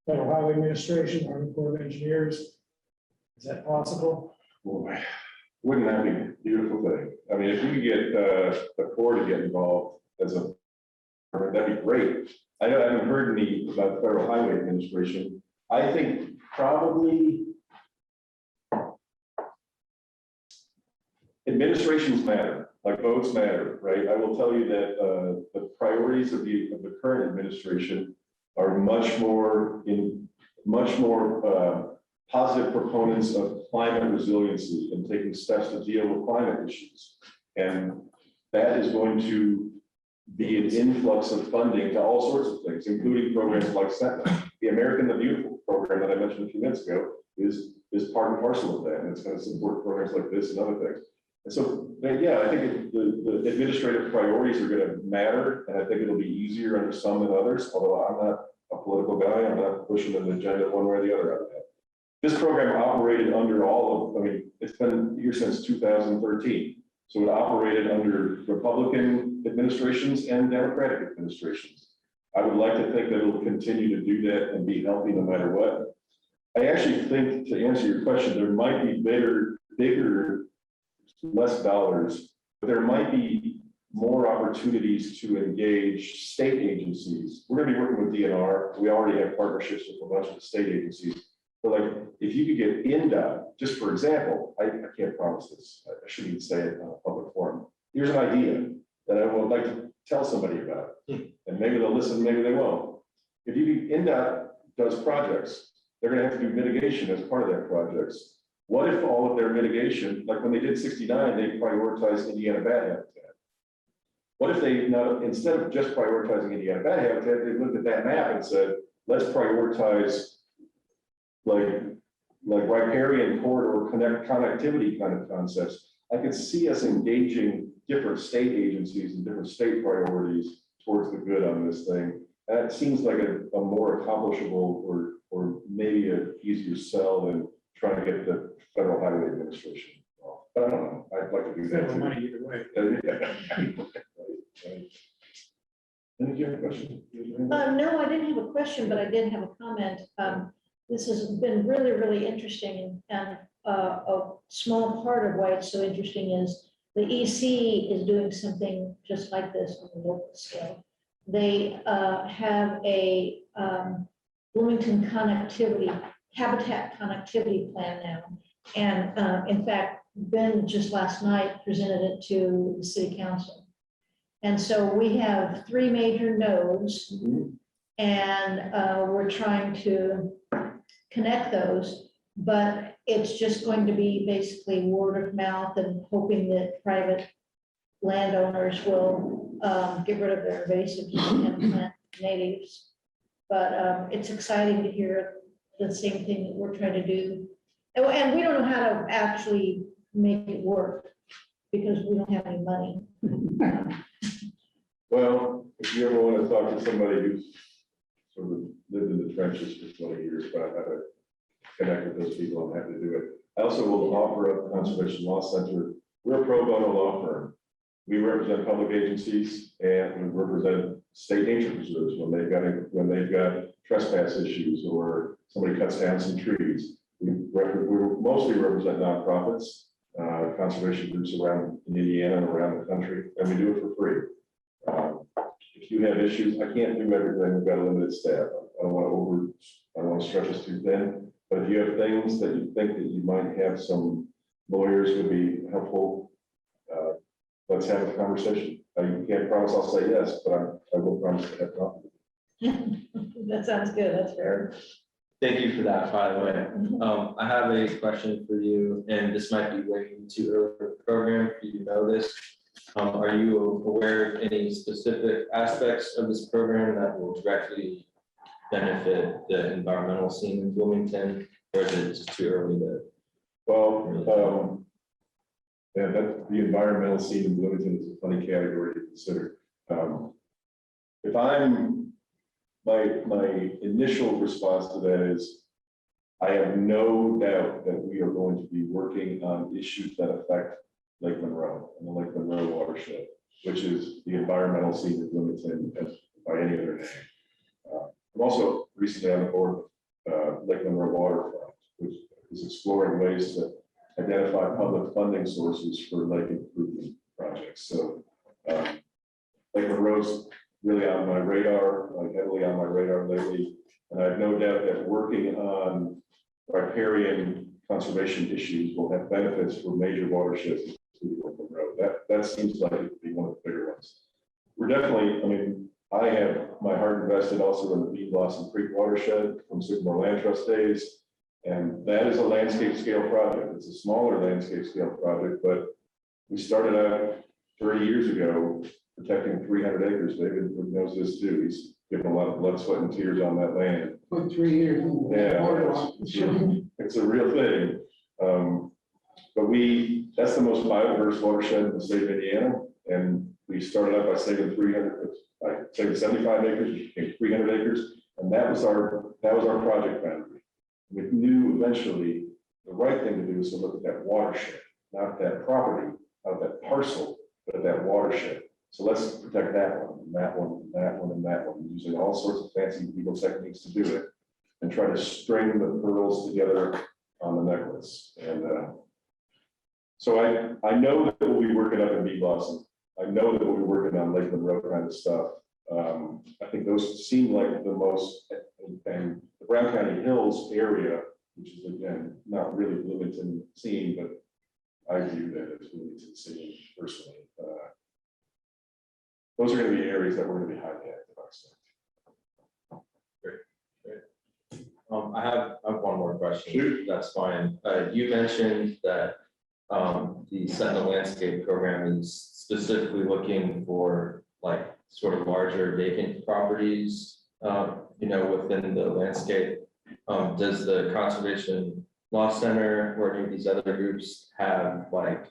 Federal Highway Administration, Army Corps of Engineers? Is that possible? Boy, wouldn't that be a beautiful thing? I mean, if you could get the Corps to get involved that'd be great. I haven't heard any about the Federal Highway Administration. I think probably administrations matter, like votes matter, right? I will tell you that the priorities of the current administration are much more positive proponents of climate resiliency and taking steps to deal with climate issues. And that is going to be an influx of funding to all sorts of things, including programs like Sentinel. The American the Beautiful program that I mentioned a few minutes ago is part and parcel of that, and it's going to support programs like this and other things. And so, yeah, I think the administrative priorities are going to matter, and I think it'll be easier under some than others, although I'm not a political guy, I'm not pushing an agenda one way or the other on that. This program operated under all of, I mean, it's been here since 2013. So it operated under Republican administrations and Democratic administrations. I would like to think that it will continue to do that and be healthy no matter what. I actually think, to answer your question, there might be bigger, less dollars, but there might be more opportunities to engage state agencies. We're going to be working with DNR. We already have partnerships with a bunch of the state agencies. But like, if you could get INDOT, just for example, I can't promise this. I shouldn't even say it on a public forum. Here's an idea that I would like to tell somebody about, and maybe they'll listen, maybe they won't. If INDOT does projects, they're going to have to do mitigation as part of that projects. What if all of their mitigation, like when they did 69, they prioritized Indiana bat habitat? What if they, instead of just prioritizing Indiana bat habitat, they looked at that map and said, let's prioritize like riparian corridor connectivity kind of concepts. I could see us engaging different state agencies and different state priorities towards the good on this thing. That seems like a more accomplishable or maybe an easier sell than trying to get the Federal Highway Administration involved. But I don't know. I'd like to do that Federal too. money either way. Any other question? No, I didn't have a question, but I did have a comment. This has been really, really interesting, and a small part of why it's so interesting is the EC is doing something just like this on a local scale. They have a Bloomington habitat connectivity plan now. And in fact, Ben just last night presented it to the city council. And so we have 3 major nodes, and we're trying to connect those, but it's just going to be basically word of mouth and hoping that private landowners will get rid of their invasives and plant natives. But it's exciting to hear the same thing that we're trying to do. And we don't know how to actually make it work because we don't have any money. Well, if you ever want to talk to somebody who's sort of lived in the trenches for 20 years, but I have to connect with those people, I'm happy to do it. I also will offer up Conservation Law Center. We're a pro bono law firm. We represent public agencies and we represent state nature preserves when they've got trespass issues or somebody cuts down some trees. We mostly represent nonprofits, conservation groups around in Indiana and around the country, and we do it for free. If you have issues, I can't do everything. We've got a limited staff. I don't want to stretch us too thin. But if you have things that you think that you might have some lawyers would be helpful, let's have a conversation. I can't promise I'll say yes, but I will promise to have coffee. That sounds good. That's fair. Thank you for that, by the way. I have a question for you, and this might be way too early for the program for you to know this. Are you aware of any specific aspects of this program that will directly benefit the environmental scene in Bloomington, or is it just too early to? Well, yeah, the environmental scene in Bloomington is a funny category to consider. If my initial response to that is, I have no doubt that we are going to be working on issues that affect Lake Monroe and the Lake Monroe watershed, which is the environmental scene in Bloomington by any other name. I'm also recently on the board of Lake Monroe Waterfront, which is exploring ways to identify public funding sources for lake improvement projects. So Lake Monroe's really on my radar, like heavily on my radar lately. And I have no doubt that working on riparian conservation issues will have benefits for major watersheds, including Lake Monroe. That seems like it would be one of the bigger ones. We're definitely, I mean, I have my heart invested also in the Bead Blossom Creek watershed from Sycamore Land Trust days. And that is a landscape scale project. It's a smaller landscape scale project, but we started out 30 years ago protecting 300 acres. David knows this too. He's given a lot of blood, sweat, and tears on that land. Put 3 years. It's a real thing. But that's the most biodiverse watershed in the state of Indiana. And we started out by saving 75 acres, became 300 acres. And that was our project boundary. We knew eventually the right thing to do is to look at that watershed, not that property, not that parcel, but at that watershed. So let's protect that one, and that one, and that one, and that one, using all sorts of fancy legal techniques to do it, and try to string the pearls together on the necklace. And so I know that we'll be working up in Bee Blossom. I know that we'll be working on Lake Monroe kind of stuff. I think those seem like the most, and the Brown County Hills area, which is again not really Bloomington scene, but I view that as Bloomington scene personally. Those are going to be areas that we're going to be highly active on. Great. I have one more question. Sure. That's fine. You mentioned that the Sentinel Landscape Program is specifically looking for like sort of larger vacant properties, within the landscape. Does the Conservation Law Center or any of these other groups have like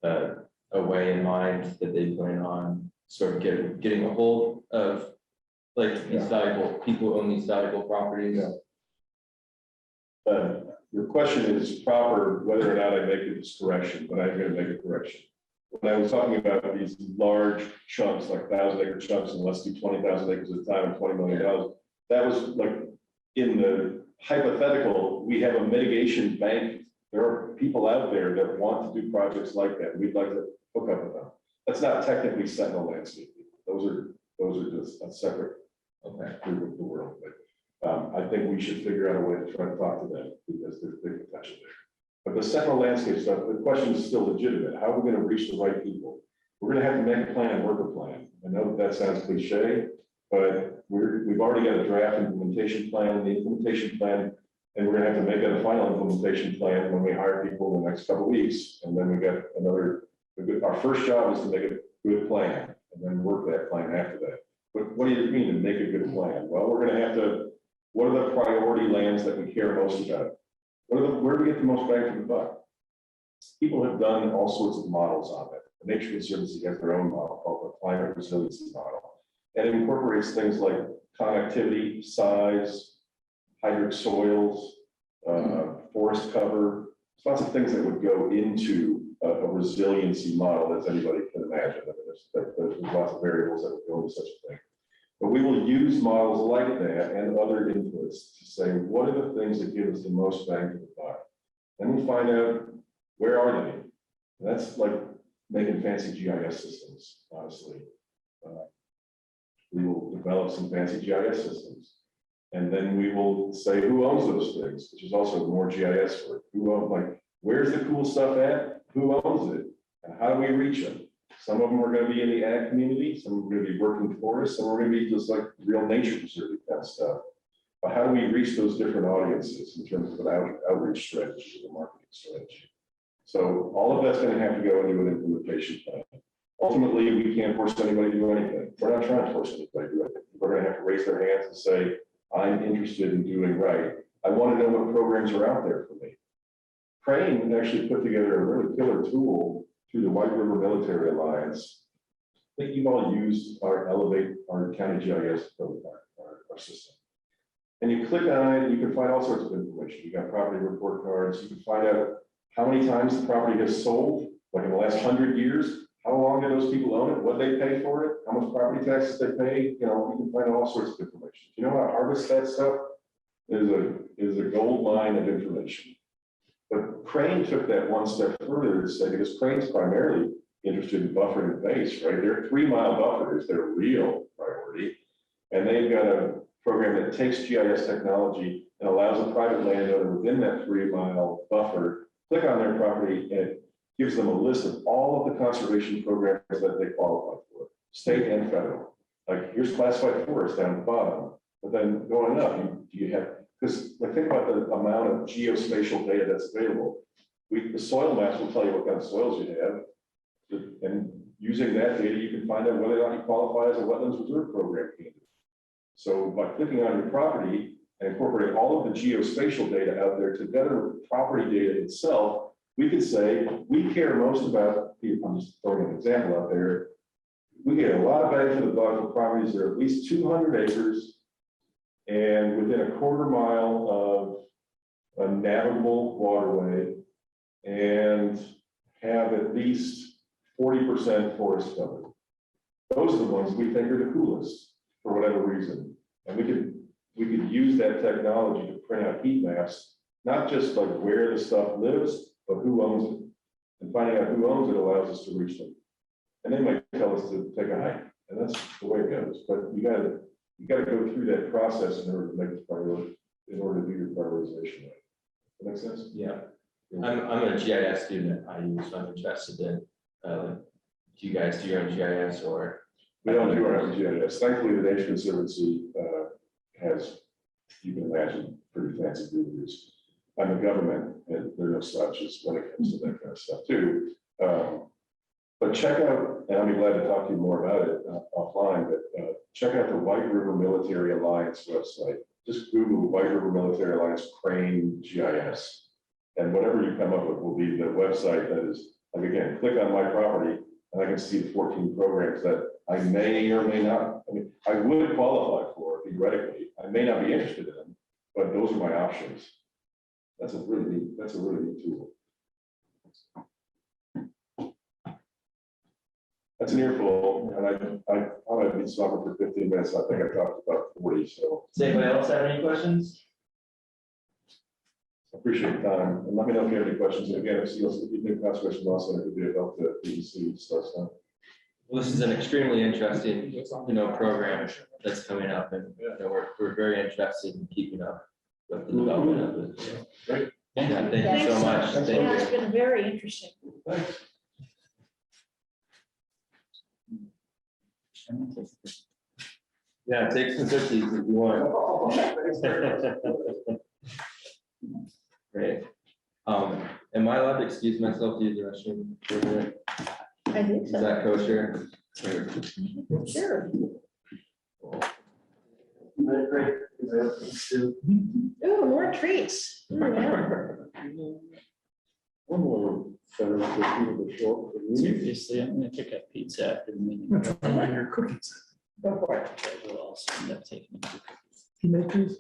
a way in mind that they plan on sort of getting a hold of like these valuable people who own these valuable properties? Your question is proper, whether or not I make this correction, but I'm going to make a correction. When I was talking about these large chunks, like 1,000-acre chunks, and let's do 20,000 acres at a time and $20 million, that was like in the hypothetical. We have a mitigation bank. There are people out there that want to do projects like that. We'd like to hook up with them. That's not technically Sentinel Landscape. Those are just a separate group of the world. But I think we should figure out a way to try to talk to them because there's big potential there. But the Sentinel Landscape stuff, the question is still legitimate. How are we going to reach the right people? We're going to have to make a plan and work a plan. I know that sounds cliche, but we've already got a draft implementation plan, the implementation plan, and we're going to have to make a final implementation plan when we hire people in the next couple of weeks. And then we got our first job is to make a good plan and then work that plan after that. But what do you mean to make a good plan? Well, we're going to have to, what are the priority lands that we care most about? Where do we get the most bang for the buck? People have done all sorts of models on it. The Nature Conservancy has their own model called the climate resiliency model. And it incorporates things like connectivity, size, hydric soils, forest cover, lots of things that would go into a resiliency model as anybody can imagine. I mean, there's lots of variables that would go into such a thing. But we will use models like that and other inputs to say, what are the things that give us the most bang for the buck? Then we find out, where are they? And that's like making fancy GIS systems, honestly. We will develop some fancy GIS systems. And then we will say, who owns those things, which is also more GIS work. Who owns, like, where's the cool stuff at? Who owns it? And how do we reach them? Some of them are going to be in the ag community, some are going to be working for us, some are going to be just like real nature preserving kind of stuff. But how do we reach those different audiences in terms of an outreach strategy or marketing strategy? So all of that's going to have to go into an implementation plan. Ultimately, we can't force anybody to do anything. We're not trying to force anybody to do anything. We're going to have to raise their hands and say, I'm interested in doing right. I want to know what programs are out there for me. Crane actually put together a really killer tool through the White River Military Alliance. I think you've all used our county GIS our system. And you click on it, you can find all sorts of information. You got property report cards. You can find out how many times the property has sold, like in the last 100 years. How long did those people own it? What they pay for it? How much property taxes they pay? You know, you can find all sorts of information. You know how to harvest that stuff? Is a gold mine of information. But Crane took that one step further to say, because Crane's primarily interested in buffering the base, right? Their 3-mile buffer is their real priority. And they've got a program that takes GIS technology and allows a private landowner within that 3-mile buffer, click on their property, and it gives them a list of all of the conservation programs that they qualify for, state and federal. Like, here's classified forest down at the bottom, but then going up, do you have because think about the amount of geospatial data that's available. The soil maps will tell you what kind of soils you have. And using that data, you can find out whether or not you qualify as a wetlands reserve program candidate. So by clicking on your property and incorporating all of the geospatial data out there together with property data itself, we could say, we care most about, I'm just throwing an example out there. We get a lot of bang for the buck for properties that are at least 200 acres and within a quarter-mile of a navigable waterway and have at least 40% forest cover. Those are the ones we think are the coolest for whatever reason. And we could use that technology to print out heat maps, not just like where the stuff lives, but who owns it. And finding out who owns it allows us to reach them. And they might tell us to take a hike, and that's the way it goes. But you gotta go through that process in order to make the priority, in order to do your prioritization. That makes sense? Yeah. I'm a GIS student at IU, so I'm interested in, do you guys do your own GIS or? We don't do our own GIS. Thankfully, the Nature Conservancy has, you can imagine, pretty fancy gurus. I'm a government, and there are no slouches when it comes to that kind of stuff too. But check out, and I'll be glad to talk to you more about it offline, but check out the White River Military Alliance website. Just Google White River Military Alliance Crane GIS. And whatever you come up with will be the website that is, like again, click on my property, and I can see the 14 programs that I may or may not, I mean, I would qualify for theoretically. I may not be interested in them, but those are my options. That's a really neat tool. That's an earful, and I probably been talking for 15 minutes. I think I talked about 40. So, does anybody else have any questions? I appreciate the time, and let me know if you have any questions. And again, if you think conservation law center could be a help to DEC stuff. Well, this is an extremely interesting, program that's coming up, and we're very interested in keeping up with the development of it. Great. Yeah, thank you so much. Thank Yeah, it's you. been very interesting. Thanks. Yeah, take some cookies if you want. Great. Am I allowed to excuse myself to use the restroom for a minute? I think Is so. that kosher? Sure. Great. Oh, more treats. Ooh, yeah. Seriously, I'm gonna pick up pizza after the meeting. Try your cookies. Go for it. We'll also end up taking the cookies. You make these?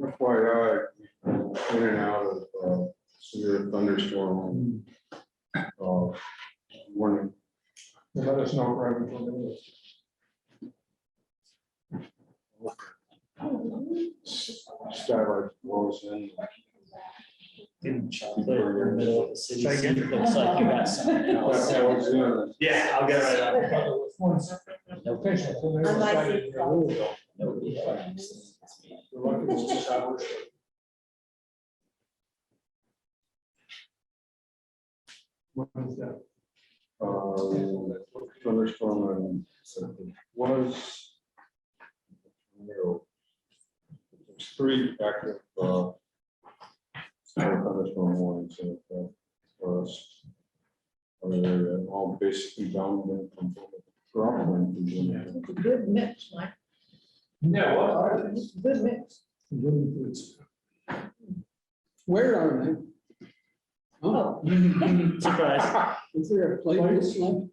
FYI, in and out of severe thunderstorm warning. Let us know right before the Skylight blows in. Getting chocolate in the middle of the city. Looks like you got something else. Yeah, I'll get right on it. I like it. Nobody had access to this meeting. What is that? Thunderstorm and was. There's 3 active thunderstorm warnings for us. All basically down from the Good mix, Mike. Yeah, what are these? Good mix. Where are they? Oh, Surprise. Is there a playlist left?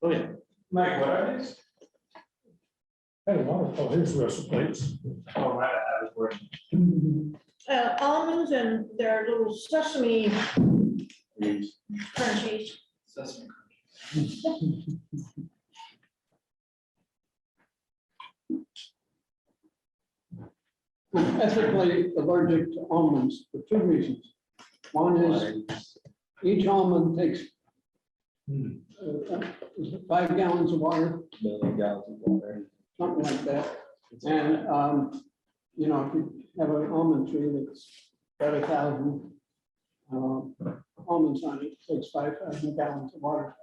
Oh, yeah. Mike, what are these? Here's the rest of the plates. Oh, my bad, I was working. almonds and their little sesame crunchies. Sesame. I'm ethically allergic to almonds for 2 reasons. One is each almond takes Is it 5 gallons of water, million gallons of water. something like that. And, you know, if you have an almond tree that's got 1,000 almonds on it, it takes 5,000 gallons of water.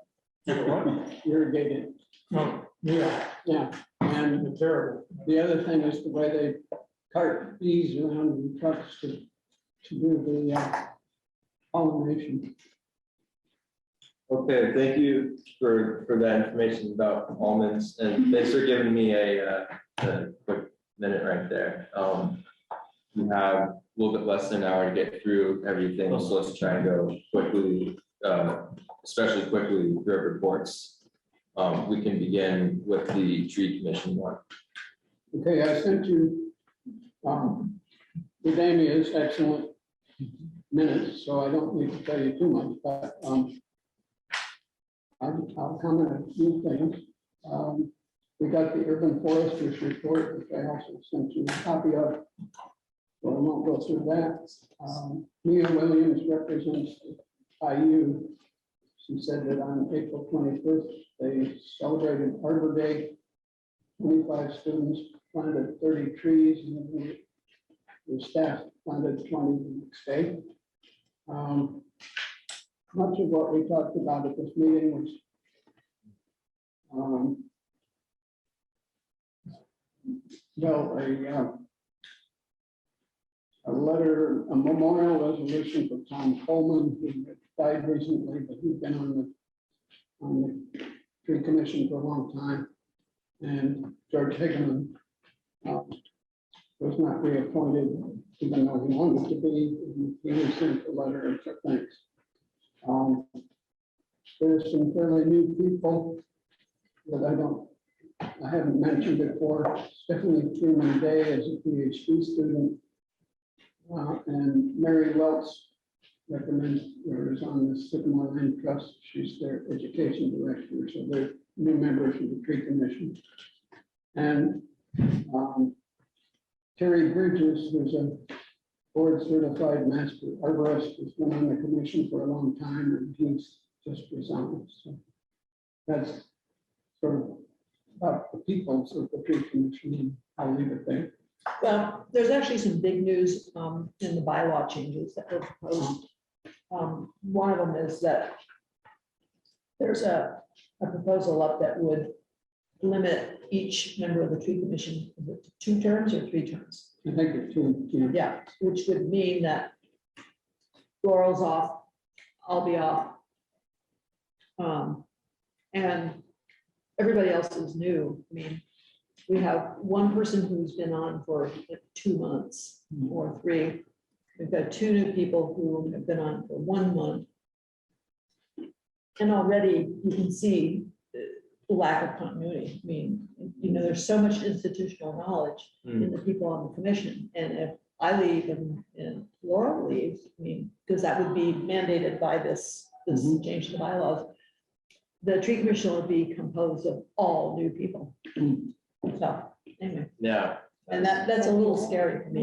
Irrigated. Oh, yeah, Yeah, and it's terrible. the other thing is the way they cart bees around in trucks to do the pollination. Okay, thank you for that information about almonds, and thanks for giving me a quick minute right there. We have a little bit less than an hour to get through everything, so let's try and go quickly, especially quickly through our reports. We can begin with the tree commission one. Okay, I sent you Damia's excellent minutes, so I don't need to tell you too much, but I'll comment on a few things. We got the urban foresters report, which I also sent you a copy of, so I won't go through that. Mia Williams represents IU. She said that on April 21st, they celebrated Arbor Day. 25 students planted 30 trees, and the staff planted 20 the next day. Much of what we talked about at this meeting was a letter, a memorial resolution for Tom Coleman, who died recently, but he's been on the tree commission for a long time. And George Hickman was not reappointed, even though he wanted to be. He was sent a letter and said thanks. There's some fairly new people that I haven't mentioned before. Stephanie Freeman Day is a PhD student. And Mary Welts recommends, or is on the Sycamore Land Trust. She's their education director, so they're new members of the tree commission. And Terry Bridges, who's a board certified master arborist, has been on the commission for a long time, and he's just resigned. So that's sort of about the people of the tree commission, and I'll leave it there. Well, there's actually some big news in the bylaw changes that were proposed. One of them is that there's a proposal up that would limit each member of the tree commission to 2 terms or 3 terms. I think it's 2. Yeah, which would mean that Laurel's off, I'll be off. And everybody else is new. I mean, we have one person who's been on for 2 months or 3. We've got 2 new people who have been on for 1 month. And already you can see the lack of continuity. I mean, you know, there's so much institutional knowledge in the people on the commission. And if I leave and Laurel leaves, I mean, because that would be mandated by this change to the bylaws, the tree commission will be composed of all new people. So anyway. Yeah. And that's a little scary for me.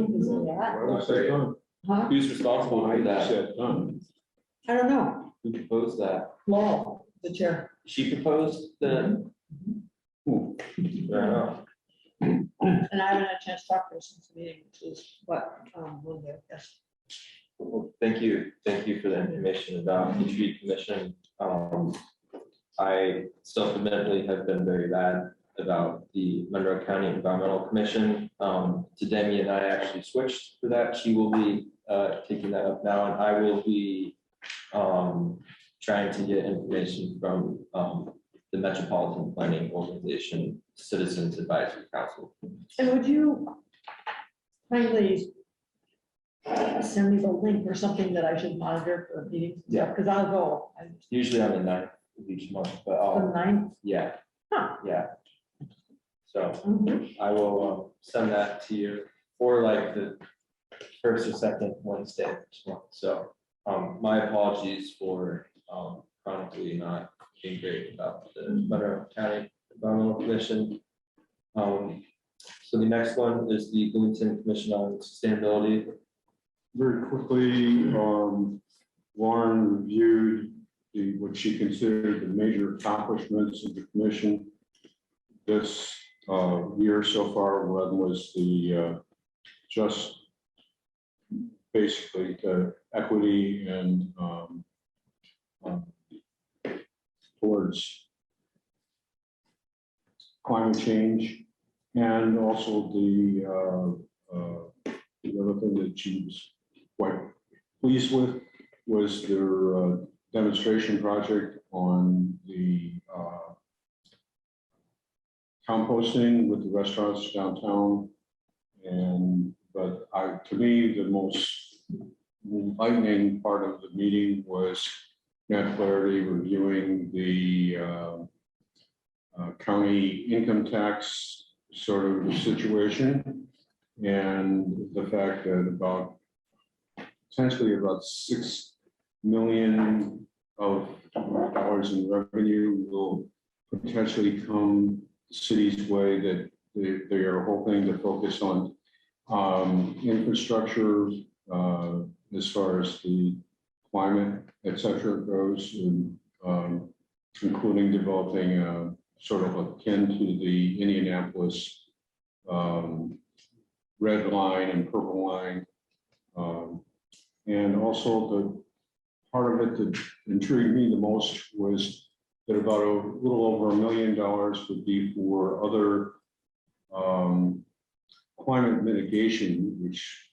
Huh? Who's responsible for that? I don't know. Who proposed that? Laurel, the chair. She proposed the. Who? I don't know. And I haven't had a chance to talk to her since the meeting, which is what, Monday, yes. Well, thank you for the information about the tree commission. I self-admittedly have been very bad about the Monroe County Environmental Commission. Demi and I actually switched for that. She will be taking that up now, and I will be trying to get information from the Metropolitan Planning Organization Citizens Advisory Council. And would you kindly send me the link or something that I should monitor for meetings? Yeah. Because I'll go. Usually on the 9th of each month, but The 9th? yeah. Huh. Yeah. So I will send that to you for like the 1st or 2nd Wednesday of each month. So my apologies for chronically not being great about the Monroe County Environmental Commission. So the next one is the Billington Commission on Sustainability. Very quickly, Warren reviewed what she considered the major accomplishments of the commission this year so far. One was the just basically the equity and towards climate change, and also the other thing that she was quite pleased with was their demonstration project on the composting with the restaurants downtown. And to me, the most enlightening part of the meeting was Matt Flaherty reviewing the county income tax sort of situation, and the fact that essentially about $6 million of dollars in revenue will potentially come the city's way, that they are hoping to focus on infrastructure as far as the climate, et cetera, goes, and including developing sort of akin to the Indianapolis red line and purple line. And also the part of it that intrigued me the most was that about a little over $1 million would be for other climate mitigation, which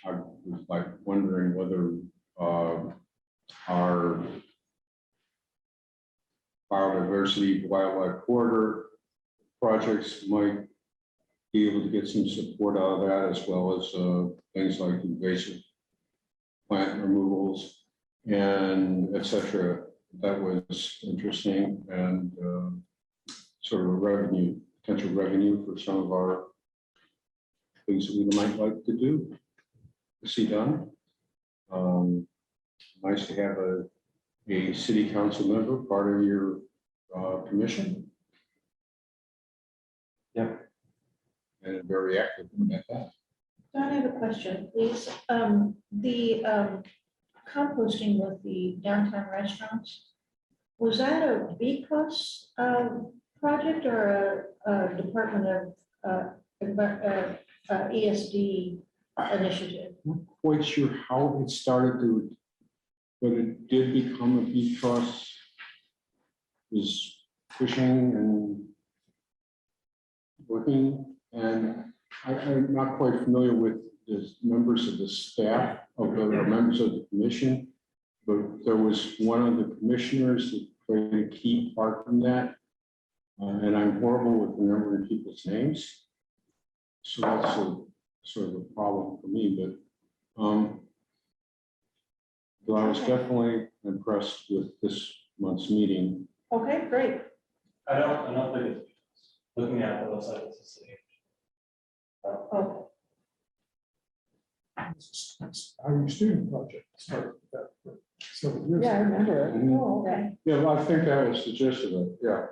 I was like wondering whether our biodiversity wildlife corridor projects might be able to get some support out of that, as well as things like invasive plant removals and et cetera. That was interesting, and sort of a potential revenue for some of our things that we might like to see done. Nice to have a city council member part of your commission. Yeah. And very active at that. Don, I have a question, please. The composting with the downtown restaurants, was that a BCOS project or a Department of ESD initiative? Not quite sure how it started, but it did become a BCOS. Was pushing and working, and I'm not quite familiar with the members of the staff of the members of the commission, but there was one of the commissioners that played a key part in that, and I'm horrible with remembering people's names, so that's sort of a problem for me. But I was definitely impressed with this month's meeting. Okay, great. I don't think it's looking at the website, it's the city. Oh, Our student project started with that. For several years Yeah, I ago. remember it. Mhm. oh, okay. Yeah, well, I think that was the gist of it, yeah.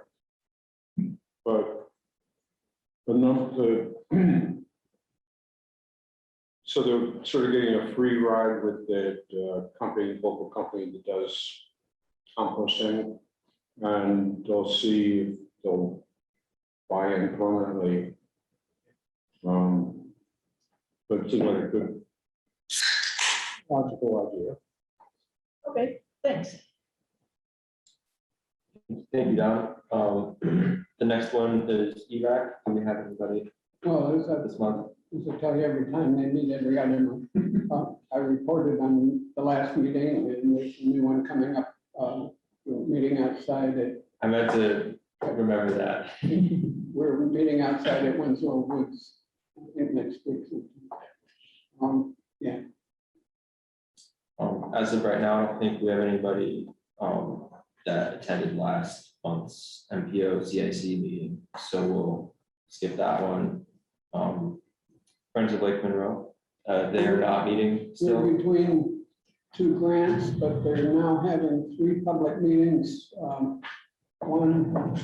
But not the, so they're sort of getting a free ride with that local company that does composting, and they'll see if they'll buy in permanently. But it seems like a good logical idea. Okay, thanks. Thank you, Don. The next one is EVAC. Do we have anybody Well, this month? as I tell you, every time they meet every other month. I reported on the last meeting, and there's a new one coming up, meeting outside at, I meant to remember that. we're meeting outside at Winslow Woods, I think next week. Yeah. As of right now, I don't think we have anybody that attended last month's MPO CIC meeting, so we'll skip that one. Friends of Lake Monroe, they are not meeting still. We're between two grants, but they're now having 3 public meetings. One, I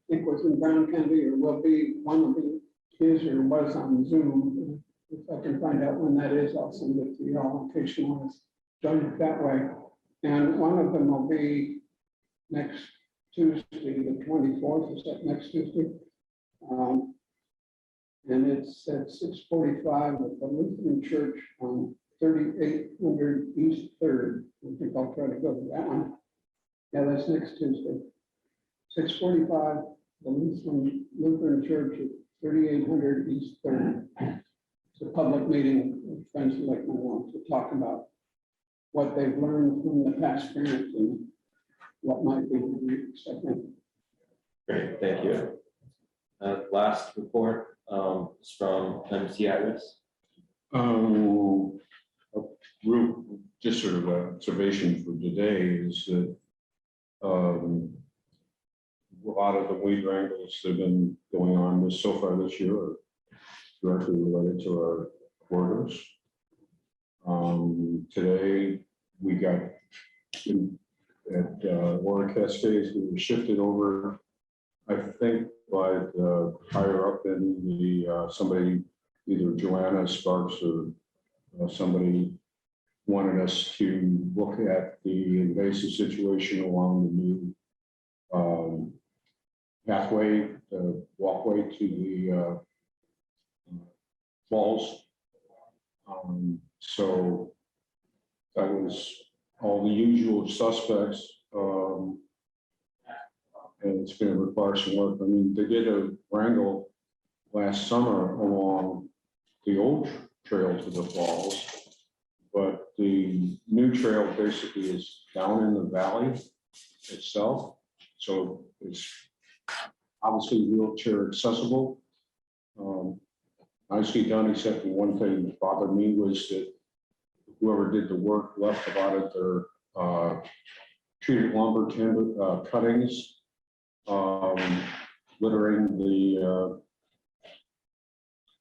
think, was in Brown County, or will be. One of the is or was on Zoom. If I can find out when that is, I'll send it to you all in case you want to join it that way. And one of them will be next Tuesday, the 24th, is that next Tuesday? And it's at 6:45 at the Lutheran Church on 3800 East 3rd. I think I'll try to go to that one. Yeah, that's next Tuesday. 6:45, the Lutheran Church at 3800 East 3rd. It's a public meeting with friends like me want to talk about what they've learned from the past grant and what might be next, I think. Great, thank you. Last report is from MC Iris. Just sort of an observation for today is that a lot of the weed wrangles that have been going on so far this year are directly related to our corridors. Today we got at Warren Cascades, we were shifted over, I think, by the higher up in the somebody, either Joanna Sparks or somebody wanted us to look at the invasive situation along the new pathway, the walkway to the falls. So that was all the usual suspects. And it's going to require some work. I mean, they did a wrangle last summer along the old trail to the falls, but the new trail basically is down in the valley itself. So it's obviously wheelchair accessible. Nicely done, except for one thing that bothered me was that whoever did the work left about it their treated lumber timber cuttings, littering the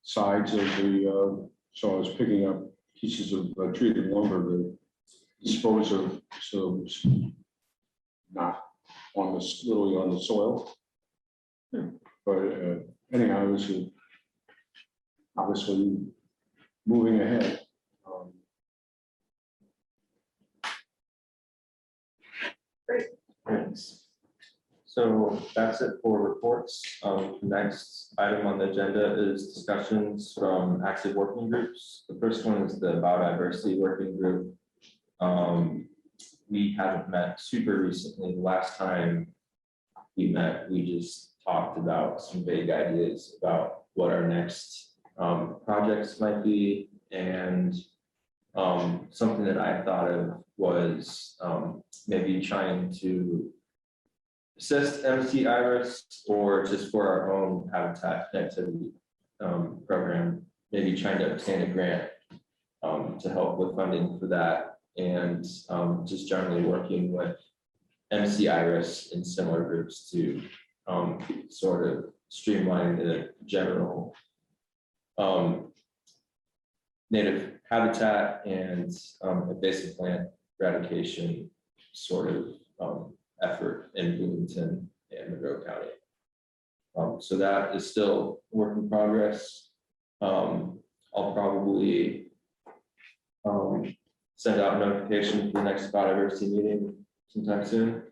sides of the, so I was picking up pieces of treated lumber to dispose of, so it's not on the, literally on the soil. But anyhow, it was obviously moving ahead. Great. Thanks. So that's it for reports. Next item on the agenda is discussions from active working groups. The first one is the biodiversity working group. We haven't met super recently. The last time we met, we just talked about some vague ideas about what our next projects might be, and something that I thought of was maybe trying to assist MC Iris, or just for our own habitat connectivity program, maybe trying to obtain a grant to help with funding for that, and just generally working with MC Iris in similar groups to sort of streamline the general native habitat and invasive plant eradication sort of effort in Billington and Monroe County. So that is still a work in progress. I'll probably send out notification for the next biodiversity meeting sometime soon.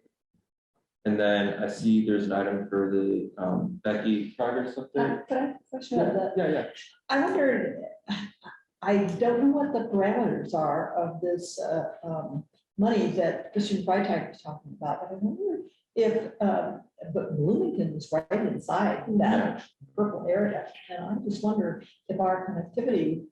And then I see there's an item for the Becky progress update. Can I have a question about that? Yeah. I wondered, I don't know what the parameters are of this money that Christian Freitag was talking about, but I wonder if, but Bloomington is right inside that purple area. And I just wonder if our connectivity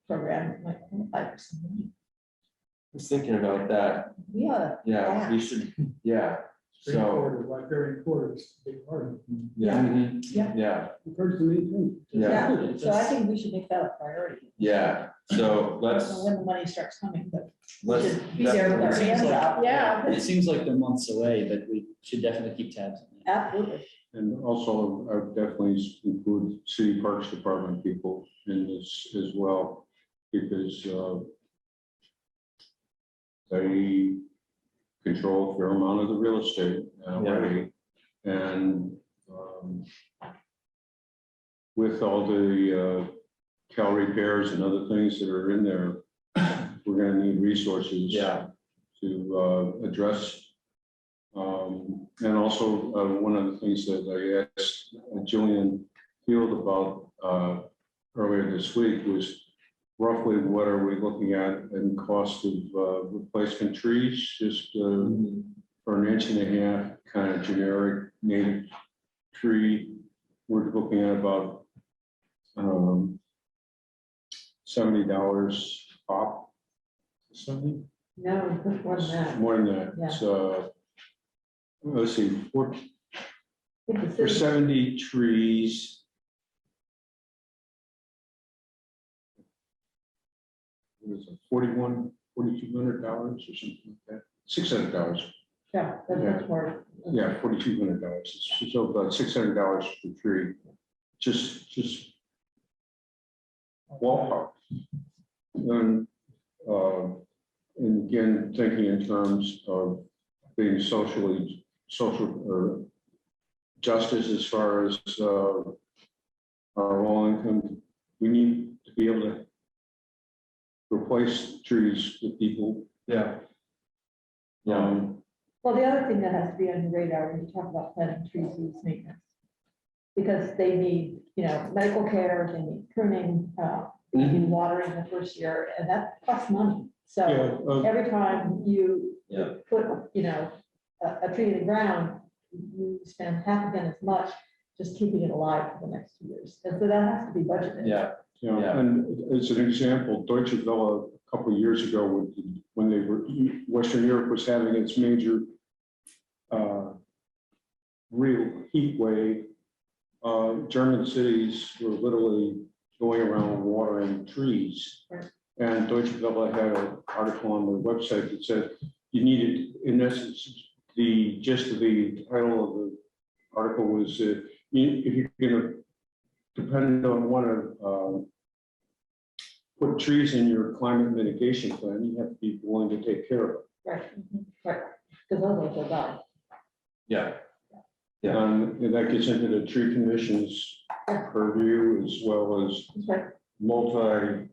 program might qualify for some money. I was thinking about that. Yeah, we should, yeah. So, Like very important, big part of it. yeah. Occurs to me too. Yeah, so I think we should make that a priority. Yeah, so I let's, don't know when the money starts coming, but we let's should be there with our definitely- hands Seems like- out. Yeah. It seems like they're months away, but we should definitely keep tabs on that. Absolutely. And also, I would definitely include city parks department people in this as well, because they control a fair amount of the real estate already. And with all the Cal repairs and other things that are in there, we're gonna need resources. Yeah. to address. And also, one of the things that I asked Jillian Field about earlier this week was roughly what are we looking at in cost of replacement trees, just for an inch and a half kind of generic native tree. We're looking at about $70 pop. 70? No, it's more than that. More than that. Yeah. So let's see, for If the city- 70 trees. What is it, $4,200 or something like that? $600. Yeah, that's much more. Yeah, $4,200. So about $600 per tree. Just ballpark. And again, thinking in terms of being social or justice as far as our low income, we need to be able to replace trees with people. Yeah. Well, the other thing that has to be on your radar when you talk about planting trees is maintenance. Because they need, medical care, they need pruning, they need watering the first year, and that costs money. So every time you put, a tree in the ground, you spend half again as much just keeping it alive for the next 2 years. And so that has to be budgeted. Yeah. And as an example, Deutsche Welle a couple of years ago, when they were Western Europe was having its major real heat wave, German cities were literally going around watering trees. Right. And Deutsche Welle had an article on their website that said you needed, in essence, the gist of the title of the article was if you're going to depend on want to put trees in your climate mitigation plan, you have to be willing to take care of it. Right, right, because otherwise they'll die. Yeah. And that gets into the tree commission's purview as well as multi-matrix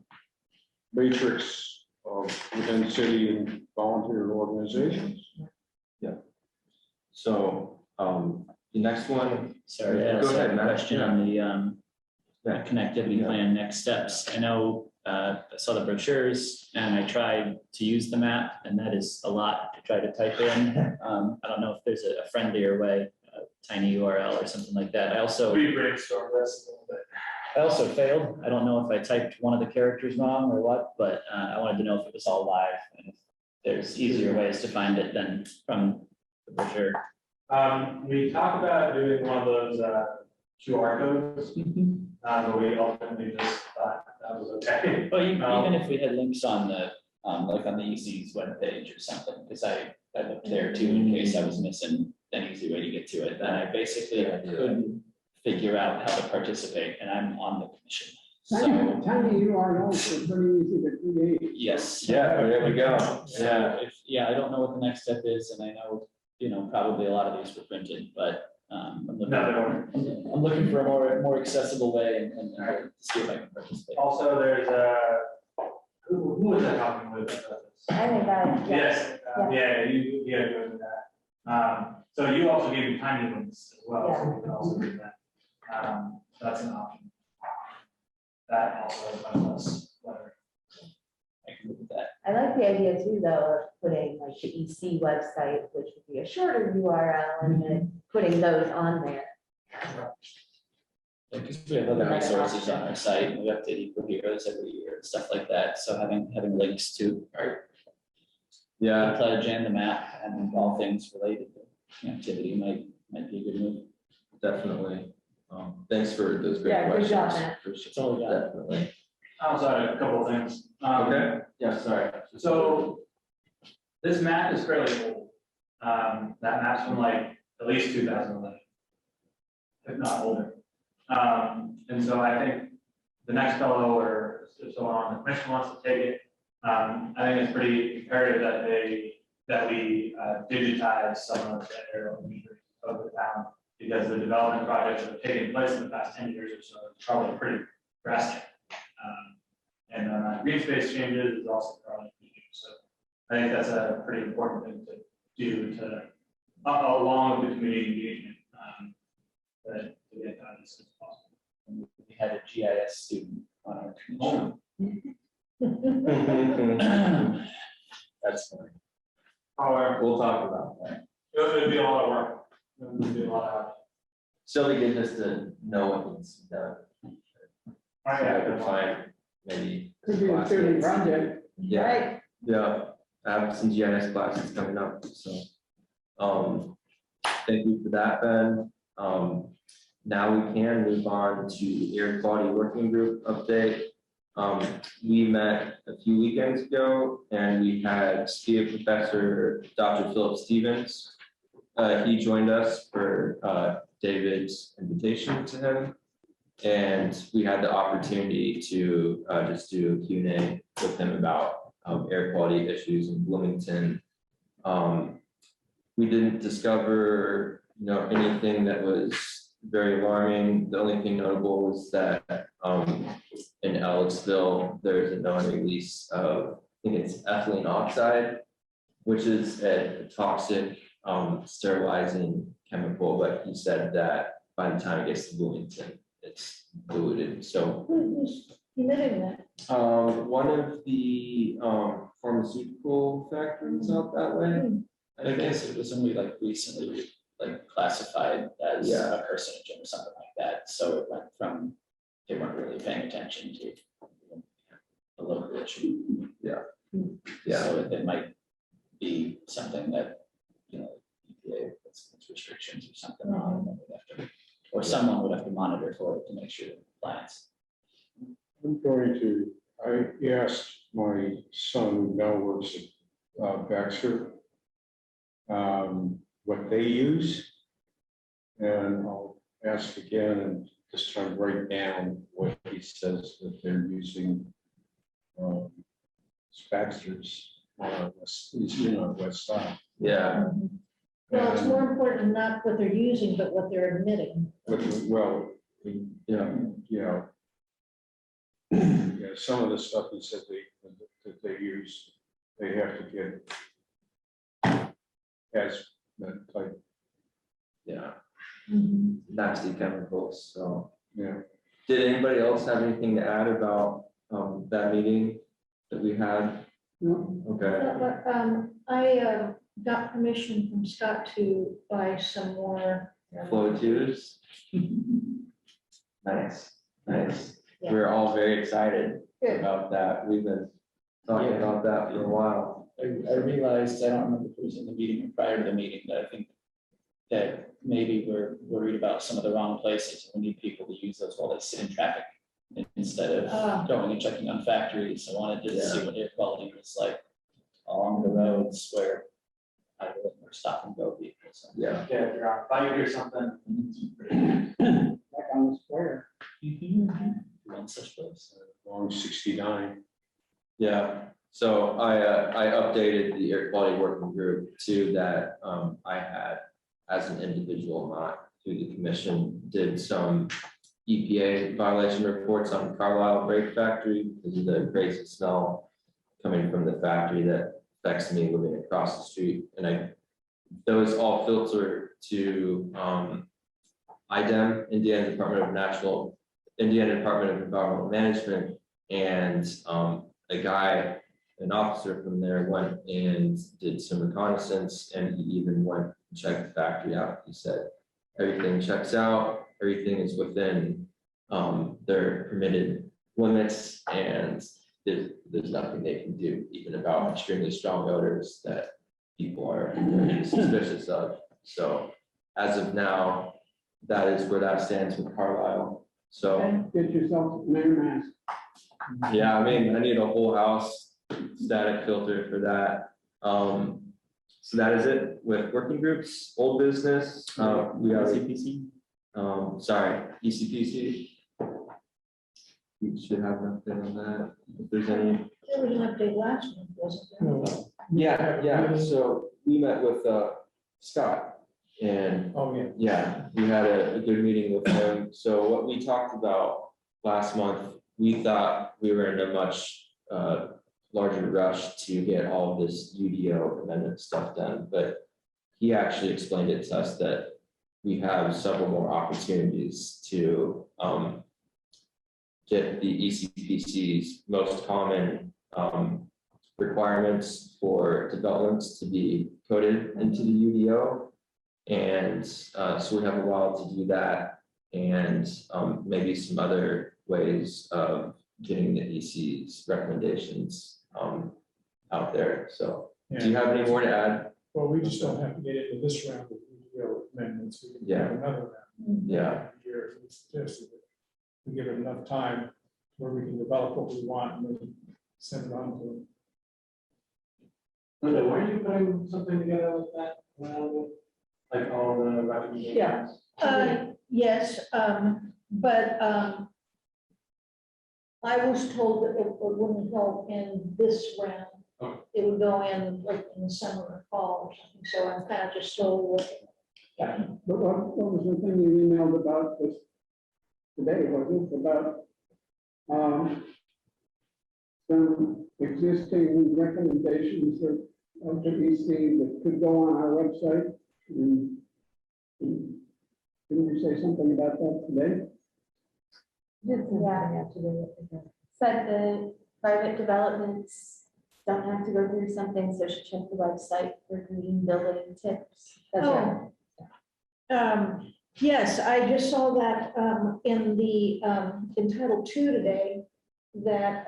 of within city and volunteer organizations. Yeah. So the next one. Sorry, I Go also ahead, have a Matt. question on the connectivity plan next steps. I know I saw the brochures and I tried to use the map, and that is a lot to try to type in. I don't know if there's a friendlier way, a tiny URL or something like that. I also brainstorm this a little bit. I also failed. I don't know if I typed one of the characters wrong or what, but I wanted to know if it was all live and if there's easier ways to find it than from the brochure. We talked about doing one of those QR codes, but we ultimately just thought that was okay. Well, even if we had links on the, like on the EC's webpage or something, because I looked there too in case I was missing an easy way to get to it, then I basically couldn't figure out how to participate, and I'm on the commission. Tiny URLs are pretty easy to create. Yes. Yeah, there we go. So I don't know what the next step is, and I know, probably a lot of these were printed, but I'm looking for a more accessible way and to see if I can participate. Also, there's who was I talking with? I think that, Yes, you doing that. So you also gave me tiny links as well, so we can also do that. That's an option. That also is much less clutter. I can look at that. I like the idea too, though, of putting like the EC website, which would be a shorter URL, and then putting those on there. Because we have other resources on our site, and we update equal heroes every year and stuff like that. So having links to our pledge and the map and all things related to connectivity might be a good move. Definitely. Thanks for those great Yeah, questions. good job, Matt. That's all we got. Definitely. I also had a couple of things. Okay. Yeah, sorry. So this map is fairly old. That map's from like at least 2011, if not older. And so I think the next fellow or someone on the commission wants to take it. I think it's pretty imperative that we digitize some of the aerial imagery of the town, because the development projects that have taken place in the past 10 years or so are probably pretty drastic. And green space changes is also probably huge. So I think that's a pretty important thing to do to, along with the community engagement, to get done as soon as possible. We had a GIS student on our commission. That's fine. However, We'll talk about that. it'd be a lot of work. It would be a lot of. Still be good just to know what needs to be done. I So I can find maybe. Could be a student project. Yeah, Right, yeah, I have some GIS classes coming up, so. Thank you for that, Ben. Now we can move on to air quality working group update. We met a few weekends ago and we had SPIA professor, Dr. Philip Stevens. He joined us for David's invitation to him. And we had the opportunity to just do a Q&A with him about air quality issues in Bloomington. We didn't discover, anything that was very alarming. The only thing notable was that in Ellisville, there's a known release of, I think it's ethylene oxide, which is a toxic sterilizing chemical, but he said that by the time it gets to Bloomington, it's diluted. So who's emitting that? one of the pharmaceutical factories out that way. I guess it was only like recently classified as Yeah. a carcinogen or something like that. So it went from, they weren't really paying attention to a local issue. Yeah. So it might be something that, EPA puts restrictions or something on, and we'd have to, or someone would have to monitor for it to make sure it compliance. I asked my son who now works at Baxter what they use. And I'll ask again and just try to write down what he says that they're using. Baxter's west side. Yeah. Well, it's more important not what they're using, but what they're emitting. Well, Yeah. yeah, some of the stuff he said that they use, they have to get as that type. Yeah. Mhm. Nasty chemicals. So Yeah. did anybody else have anything to add about that meeting that we had? No. Okay. But, I got permission from Scott to buy some more. Flow tubes. Nice. Yeah. We're all very excited Good. about that. We've been talking Yeah. about that for a while. I realized, I don't remember if it was in the meeting or prior to the meeting, that I think that maybe we're worried about some of the wrong places. We need people to use those while they sit in traffic instead of going and checking on factories. I wanted to see what air quality was like along the roads where I live or stop and go vehicles. Yeah. Yeah, if you're on bike or something. Like on the square. One such place. Along 69. Yeah. So I updated the air quality working group to that I had as an individual, not through the commission, did some EPA violation reports on Carlisle brake factory because of the crazy smell coming from the factory that affects me living across the street. And those all filter to IDEM, Indiana Department of Environmental Management, and an officer from there went and did some reconnaissance, and he even went and checked the factory out. He said, everything checks out, everything is within their permitted limits, and there's nothing they can do, even about extremely strong odors that people are very suspicious of. So as of now, that is where that stands with Carlisle. So, Get yourself an air mask. yeah, I mean, I need a whole house static filter for that. So that is it with working groups, old business. We have CPC. ECPC. We should have an update on that. If there's any. There was an update last month, wasn't there? Yeah. So we met with Scott, and Oh, yeah. yeah, we had a good meeting with him. So what we talked about last month, we thought we were in a much larger rush to get all of this UDO amendment stuff done, but he actually explained it to us that we have several more opportunities to get the ECPC's most common requirements for developments to be coded into the UDO. And so we have a while to do that, and maybe some other ways of getting the EC's recommendations out there. So do you have any more to add? Well, we just don't have to get into this round of amendments. We can have another round. Yeah. Year, we suggested that we give it enough time where we can develop what we want and then send it on to them. Linda, were you putting something together with that? Like all the recommendations? Yeah. Yes, but I was told that it wouldn't go in this round. Okay. It would go in like in the summer or fall or something, so I'm kind of just slowly looking. But what was the thing you emailed about this today, was it about some existing recommendations that of the EC that could go on our website? Didn't you say something about that today? Yeah. Said the private developments don't have to go through something, so should check the website for green building tips. That's right. Yes, I just saw that in the Untitled 2 today, that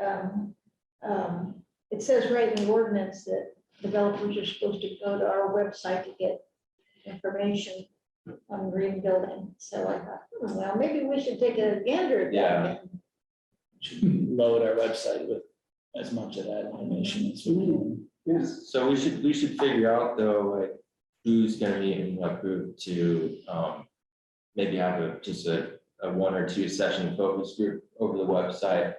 it says right in the ordinance that developers are supposed to go to our website to get information on green building. So I thought, well, maybe we should take a gander at that. Should load our website with as much of that information as we can. Yes. So we should figure out though, like who's gonna be in what group to maybe have just a 1 or 2 session focus group over the website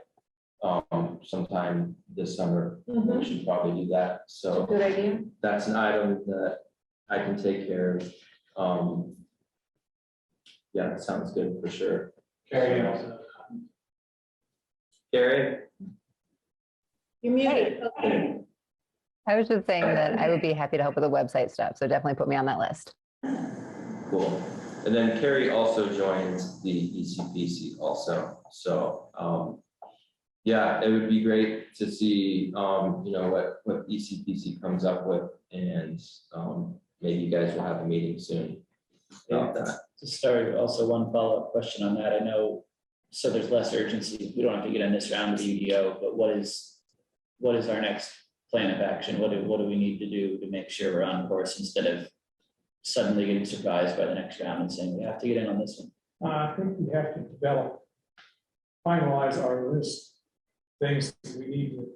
sometime this summer. Mhm. We should probably do that. So Good idea. that's an item that I can take care of. Yeah, that sounds good for sure. Carrie also. Gary? You're muted. Okay. I was just saying that I would be happy to help with the website stuff, so definitely put me on that list. Cool. And then Carrie also joined the ECPC also. So yeah, it would be great to see what ECPC comes up with, and maybe you guys will have a meeting soon about that. To start, also one follow-up question on that. I know, so there's less urgency. We don't have to get in this round of the UDO, but what is our next plan of action? What do we need to do to make sure we're on course instead of suddenly getting surprised by the next round and saying we have to get in on this one? I think we have to finalize our list, things that we need to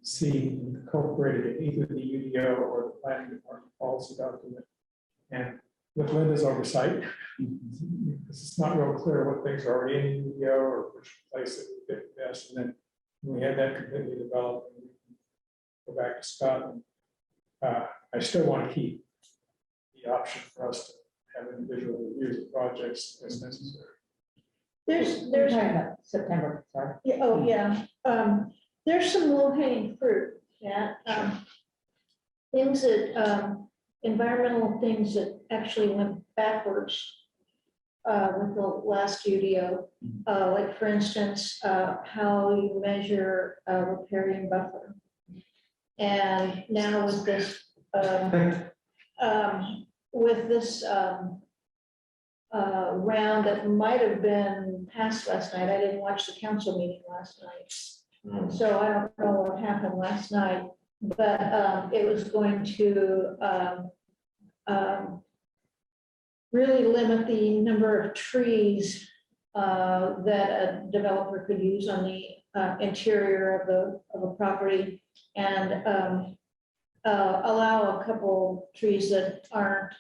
see incorporated in either the UDO or the planning department policy document. And with Linda's oversight, because it's not real clear what things are already in the UDO or which place it would fit best. And then when we have that completely developed, we can go back to Scott. And I still want to keep the option for us to have individual reviews of projects as necessary. There's September, sorry. Yeah, oh, yeah. There's some low hanging fruit, yeah. Things that, environmental things that actually went backwards with the last UDO. Like for instance, how you measure a riparian buffer. And now with this, round that might have been passed last night. I didn't watch the council meeting last night. So I don't know what happened last night, but it was going to really limit the number of trees that a developer could use on the interior of a property, and allow a couple trees that aren't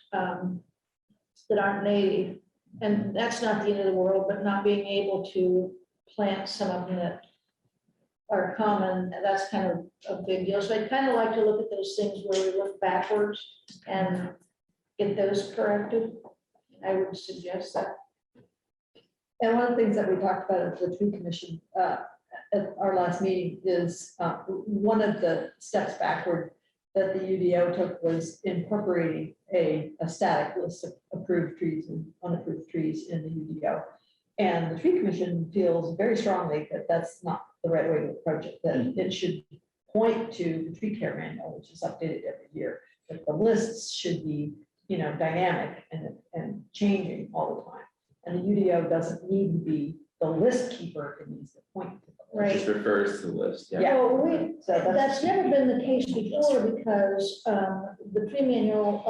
native. And that's not the end of the world, but not being able to plant some of them that are common, that's kind of a big deal. So I'd kind of like to look at those things where we look backwards and get those corrected. I would suggest that. And one of the things that we talked about at the tree commission at our last meeting is, one of the steps backward that the UDO took was incorporating a static list of approved trees and unapproved trees in the UDO. And the tree commission feels very strongly that that's not the right way to approach it, that it should point to the tree care manual, which is updated every year. That the lists should be, dynamic and changing all the time. And the UDO doesn't need to be the list keeper, it needs to point to the list. It just refers to the list, yeah. Yeah. Well, So that's never been the case before because the tree manual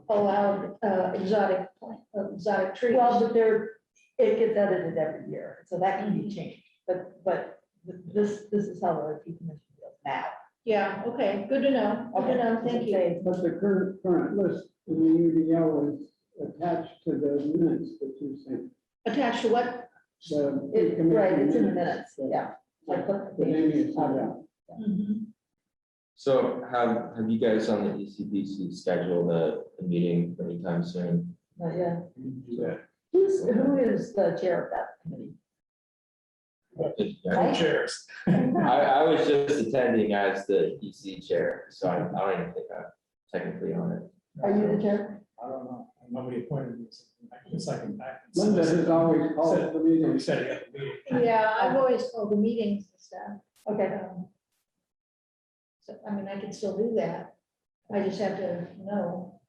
allowed exotic trees. Well, but it gets edited every year, so that can be changed, but this is how the tree commission feels now. Yeah, okay, good to know, thank you. But the current list in the UDO is attached to the minutes that you sent. Attached to what? The tree Right, commission it's in the minutes, yeah. I put The name is not out. So have you guys on the ECBC scheduled a meeting anytime soon? Yeah. Yeah. Who is the chair of that committee? I Chairs. was just attending as the EC chair, so I don't even think I'm technically on it. Are you the chair? I don't know. Nobody appointed me. I guess I can. Linda has always called the meeting. Setting up the meeting. Yeah, I've always called the meetings and stuff. Okay. So, I mean, I can still do that. I just have to know.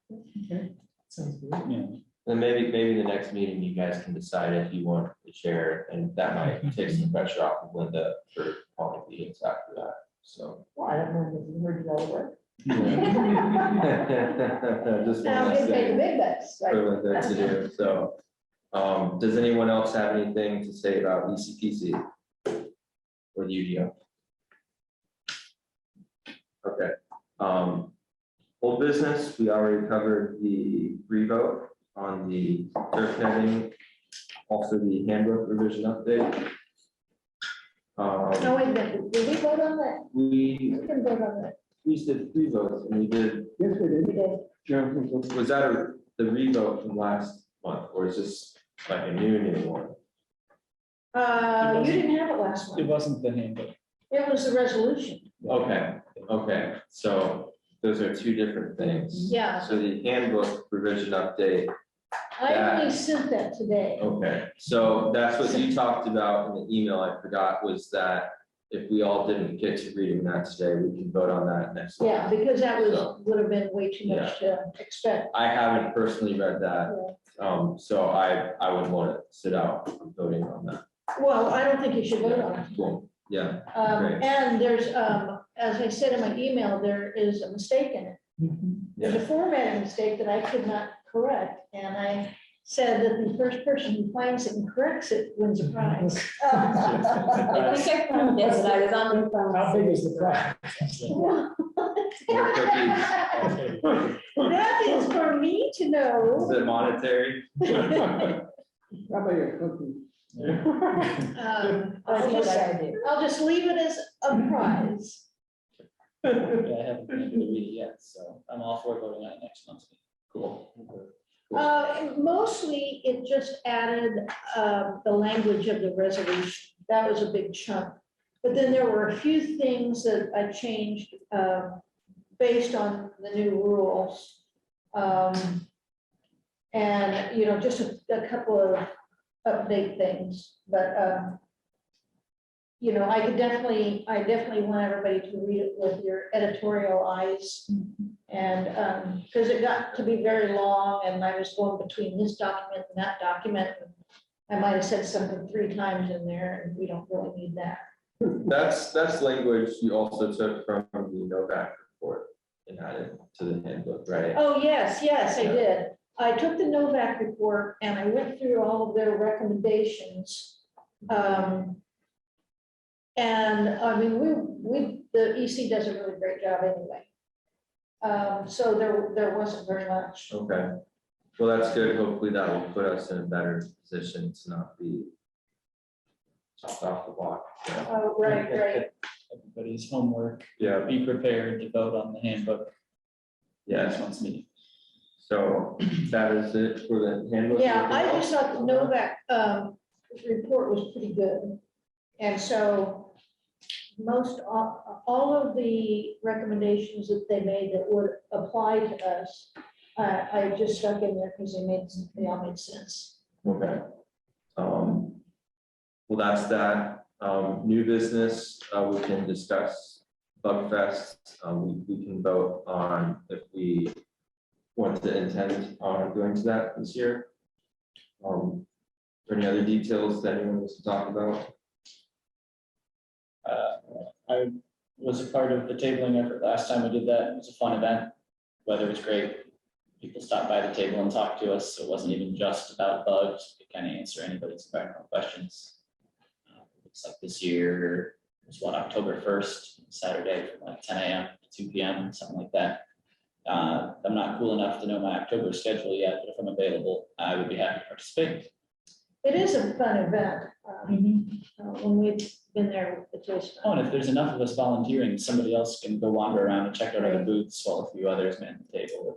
Sounds good. Yeah. And maybe the next meeting, you guys can decide if you want to chair, and that might take some pressure off of Linda for calling meetings after that, so. Well, I don't know if you heard it all the way. Just Now, one they less pay the thing big bucks, right? for Linda to do, so. Does anyone else have anything to say about ECPC? Or the UDO? Okay, old business, we already covered the revote on the turf netting, also the handbook revision update. No, wait a minute, did we vote on that? We We can vote on that. did three votes, and we did, Yes, we We did. did. was that the revote from last month, or is this like a new one? You didn't have it last It month. wasn't the handbook. It was the resolution. Okay, so those are two different things. Yeah, So the handbook revision update, I only sent that today. okay, so that's what you talked about in the email, I forgot, was that if we all didn't get to reading that today, we can vote on that next month. Yeah, because that So- would have been way too much to expect. I haven't personally read that, so I would want to sit out on voting on that. Well, I don't think you should vote on it. Cool. Yeah, great. And there's, as I said in my email, there is a mistake in it. There's a formatting mistake that I could not correct, and I said that the first person who finds it and corrects it wins a prize. I think I found this, and I was on the phone. How big is the prize? More cookies. That is for me to Is know. it monetary? Probably a cookie. I'll just leave it as a prize. Yeah, I haven't been able to read it yet, so I'm all for voting on it next month. Cool. Mostly, it just added the language of the resolution. That was a big chunk. But then there were a few things that I changed based on the new rules. And, just a couple of update things, but, I definitely want everybody to read it with your editorial eyes. And, because it got to be very long and I was going between this document and that document. I might have said something 3 times in there and we don't really need that. That's language you also took from the Novak report and added to the handbook, right? Oh, yes, I did. I took the Novak report and I went through all of their recommendations. And I mean, the EC does a really great job anyway. So there wasn't very much. Okay, well, that's good. Hopefully that will put us in a better position to not be just off the block. Oh, right. Everybody's homework, Yeah, be prepared to vote on the handbook next yeah. month's meeting. So that is it for the handbook. Yeah, I Anything just else? thought the Novak report was pretty good. And so most, all of the recommendations that they made that would apply to us, I just stuck in there because they all made sense. Okay. Well, that's that. New business, we can discuss Bug Fest. We can vote on if we want to intend on going to that this year. Any other details that anyone wants to talk about? I was a part of the tabling effort last time we did that. It was a fun event. Weather was great. People stopped by the table and talked to us. So it wasn't even just about bugs. We kind of answer anybody's environmental questions. Looks like this year was October 1st, Saturday from like 10 a.m. to 2 p.m., something like that. I'm not cool enough to know my October schedule yet, but if I'm available, I would be happy to participate. It is a fun event. When we've been there with the taste. Oh, and if there's enough of us volunteering, somebody else can go wander around and check out other booths while a few others man the table.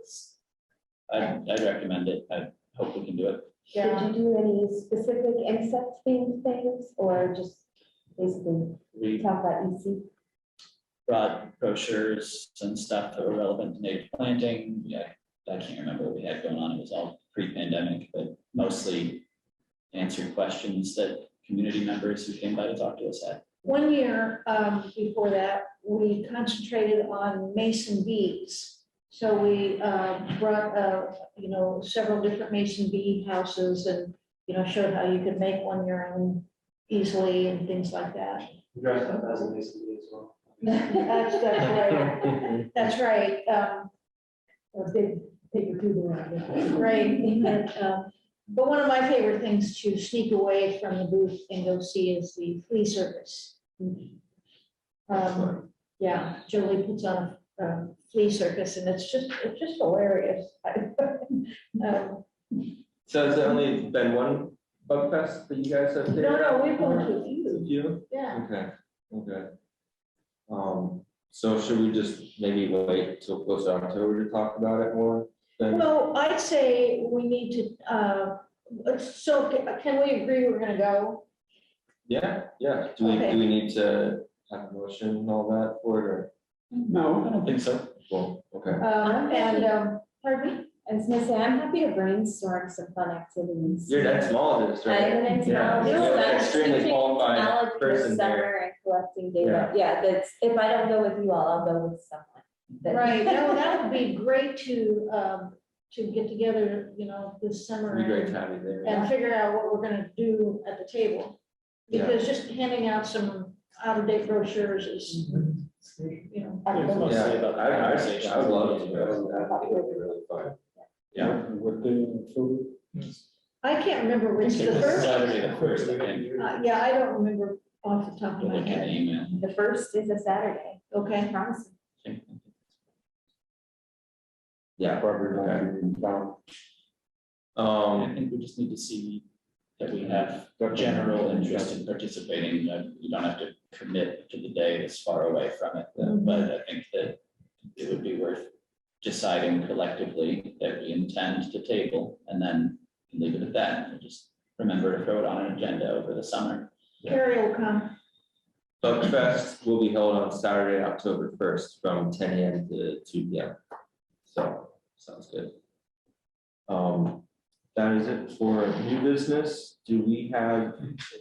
I'd recommend it. I hope we can do it. Yeah. Did you do any specific insect themed things or just basically We talk about EC? brought brochures and stuff that were relevant to native planting. Yeah, I can't remember what we had going on. It was all pre-pandemic, but mostly answered questions that community members who came by to talk to us had. One year before that, we concentrated on mason bees. So we brought, several different mason bee houses and, showed how you could make one your own easily and things like that. You dressed up as a mason bee as well. That's right. That's right. A big paper tube around. Right. But one of my favorite things to sneak away from the booth and go see is the flea circus. Yeah, Jolie puts on a flea circus and it's just hilarious. So has there only been one Bug Fest that you guys have? No, we've gone to a few. A few? Yeah. Okay. So should we just maybe wait till close to October to talk about it more? Then? Well, I'd say we need to, so can we agree we're gonna go? Yeah. Do we need to have a motion and all that for it or? No, I don't think so. Well, okay. Pardon me? I was gonna say, I'm happy to brainstorm some fun activities. You're that small of this, right? I'm an Yeah, entomologist. you're an I'm extremely teaching qualified entomology person this there. summer and collecting data. Yeah, that's, if I don't go with you all, I'll go with someone. Right, no, that would be great to get together, this summer. It'd be great to have you there. And figure out what we're gonna do at the table. Yeah. Because just handing out some out-of-date brochures is, It was mostly about the conversation. I would love to go. I think it would be really fun. Yeah. What day of October? I can't remember which, It the was first, Saturday the 1st, I think. yeah, I don't remember off the top of We'll my look at the head. email. The first is a Saturday. Okay, Promising. Yeah. Probably not in town. I think we just need to see that we have general interest in participating. You don't have to commit to the day that's far away from it, but I think that it would be worth deciding collectively that we intend to table and then leave it at that. And just remember to throw it on an agenda over the summer. Carrie will come. Bug Fest will be held on Saturday, October 1st from 10 a.m. to 2 p.m. So, sounds good. That is it for new business. Do we have,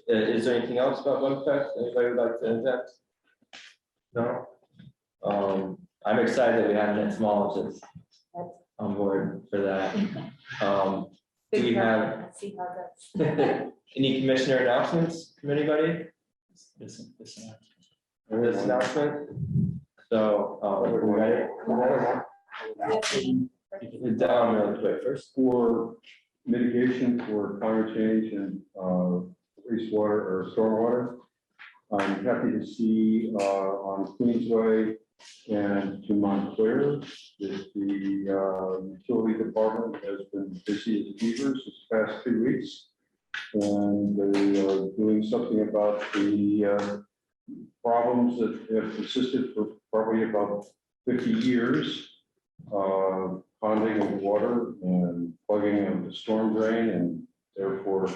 is there anything else about Bug Fest anybody would like to invent? No? I'm excited that we have an entomologist on board for that. Do we have Let's see how that's. any commissioner announcements from anybody? This This announcement? So, we're ready? Down really quick. First, for mitigation for climate change and wastewater or stormwater, I'm happy to see on Queensway and to Montclair that the utility department has been busy as beavers this past 2 weeks. And they are doing something about the problems that have persisted for probably about 50 years. Ponding of water and plugging of the storm drain and therefore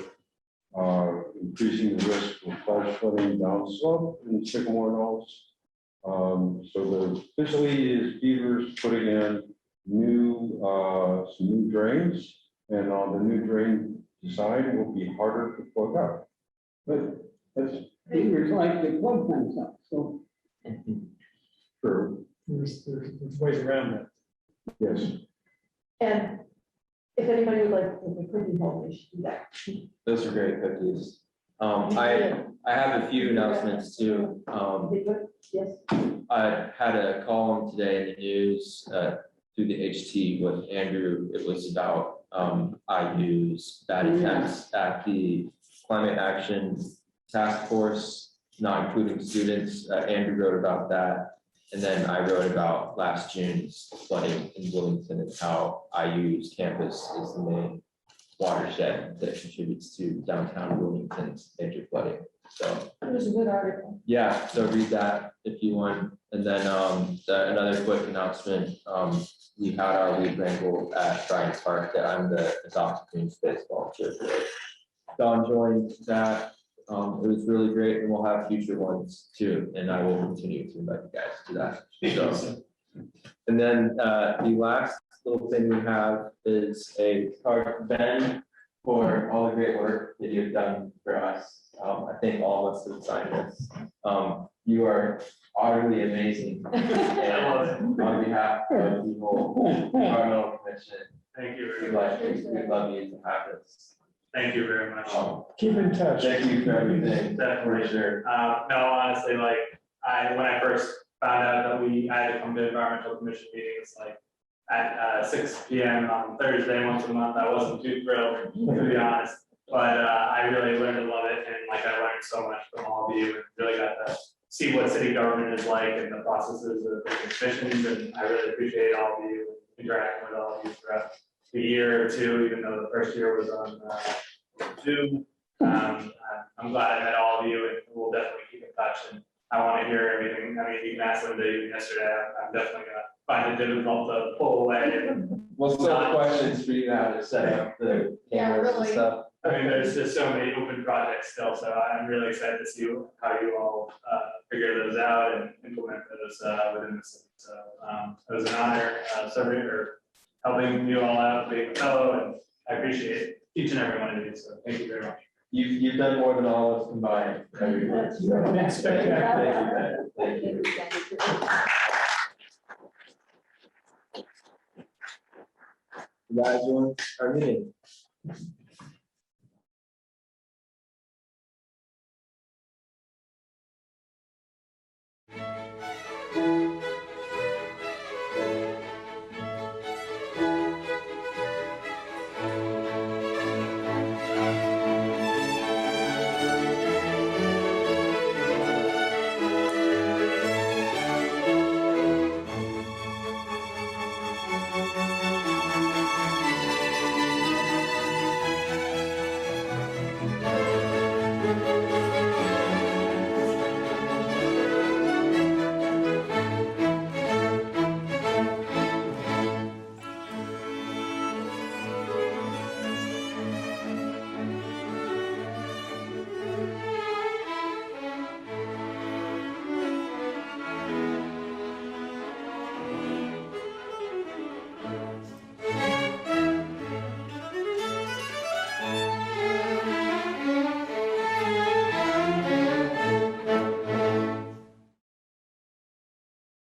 increasing the risk of flash flooding downslope in Sycamore Knolls. So the facility is Beavers putting in some new drains, and on the new drain design will be harder to plug up. But that's, fingers like the plug things up, so. True. There's ways around that. Yes. And if anybody would like the cookie hole, they should do that. Those are great cookies. I have a few announcements too. Yes. I had a column today in the news through the HT with Andrew. It was about IU's bad attempts at the climate action task force, not including students. Andrew wrote about that. And then I wrote about last June's flooding in Billington and how IU's campus is the main watershed that contributes to downtown Bloomington's major flooding. So It was a good article. yeah, so read that if you want. And then another quick announcement. We had our lead wrangle at Bryant Park that I'm the adopted green space volunteer for. Don joined that. It was really great, and we'll have future ones too. And I will continue to invite you guys to that. So, and then the last little thing we have is a card for Ben for all the great work that you've done for us. I think all of us have signed this. You are utterly amazing. And on behalf of the whole environmental commission, Thank you very we'd much. we'd love you to have this. Thank you very much. Keep in touch. Thank you for everything. Definitely. For sure. No, honestly, like, when I first found out that I had to come to environmental commission meetings, like, at 6 p.m. on Thursday once a month, I wasn't too thrilled, to be honest. But I really learned to love it, and like, I learned so much from all of you, and really got to see what city government is like and the processes of the commissions, and I really appreciate all of you interacting with all of you throughout the year or two, even though the first year was on Zoom. I'm glad I met all of you, and we'll definitely keep in touch, and I want to hear everything. I mean, you can ask them yesterday. I'm definitely gonna find it difficult to pull away. We'll still have questions for you now to set up the cameras and stuff. I mean, there's just so many open projects still, so I'm really excited to see how you all figure those out and implement those within the city. So it was an honor serving or helping you all out, being a fellow, and I appreciate each and every one of you. So thank you very much. You've done more than all of us combined. That's right. Spectacular. Thank you. Guys, our meeting.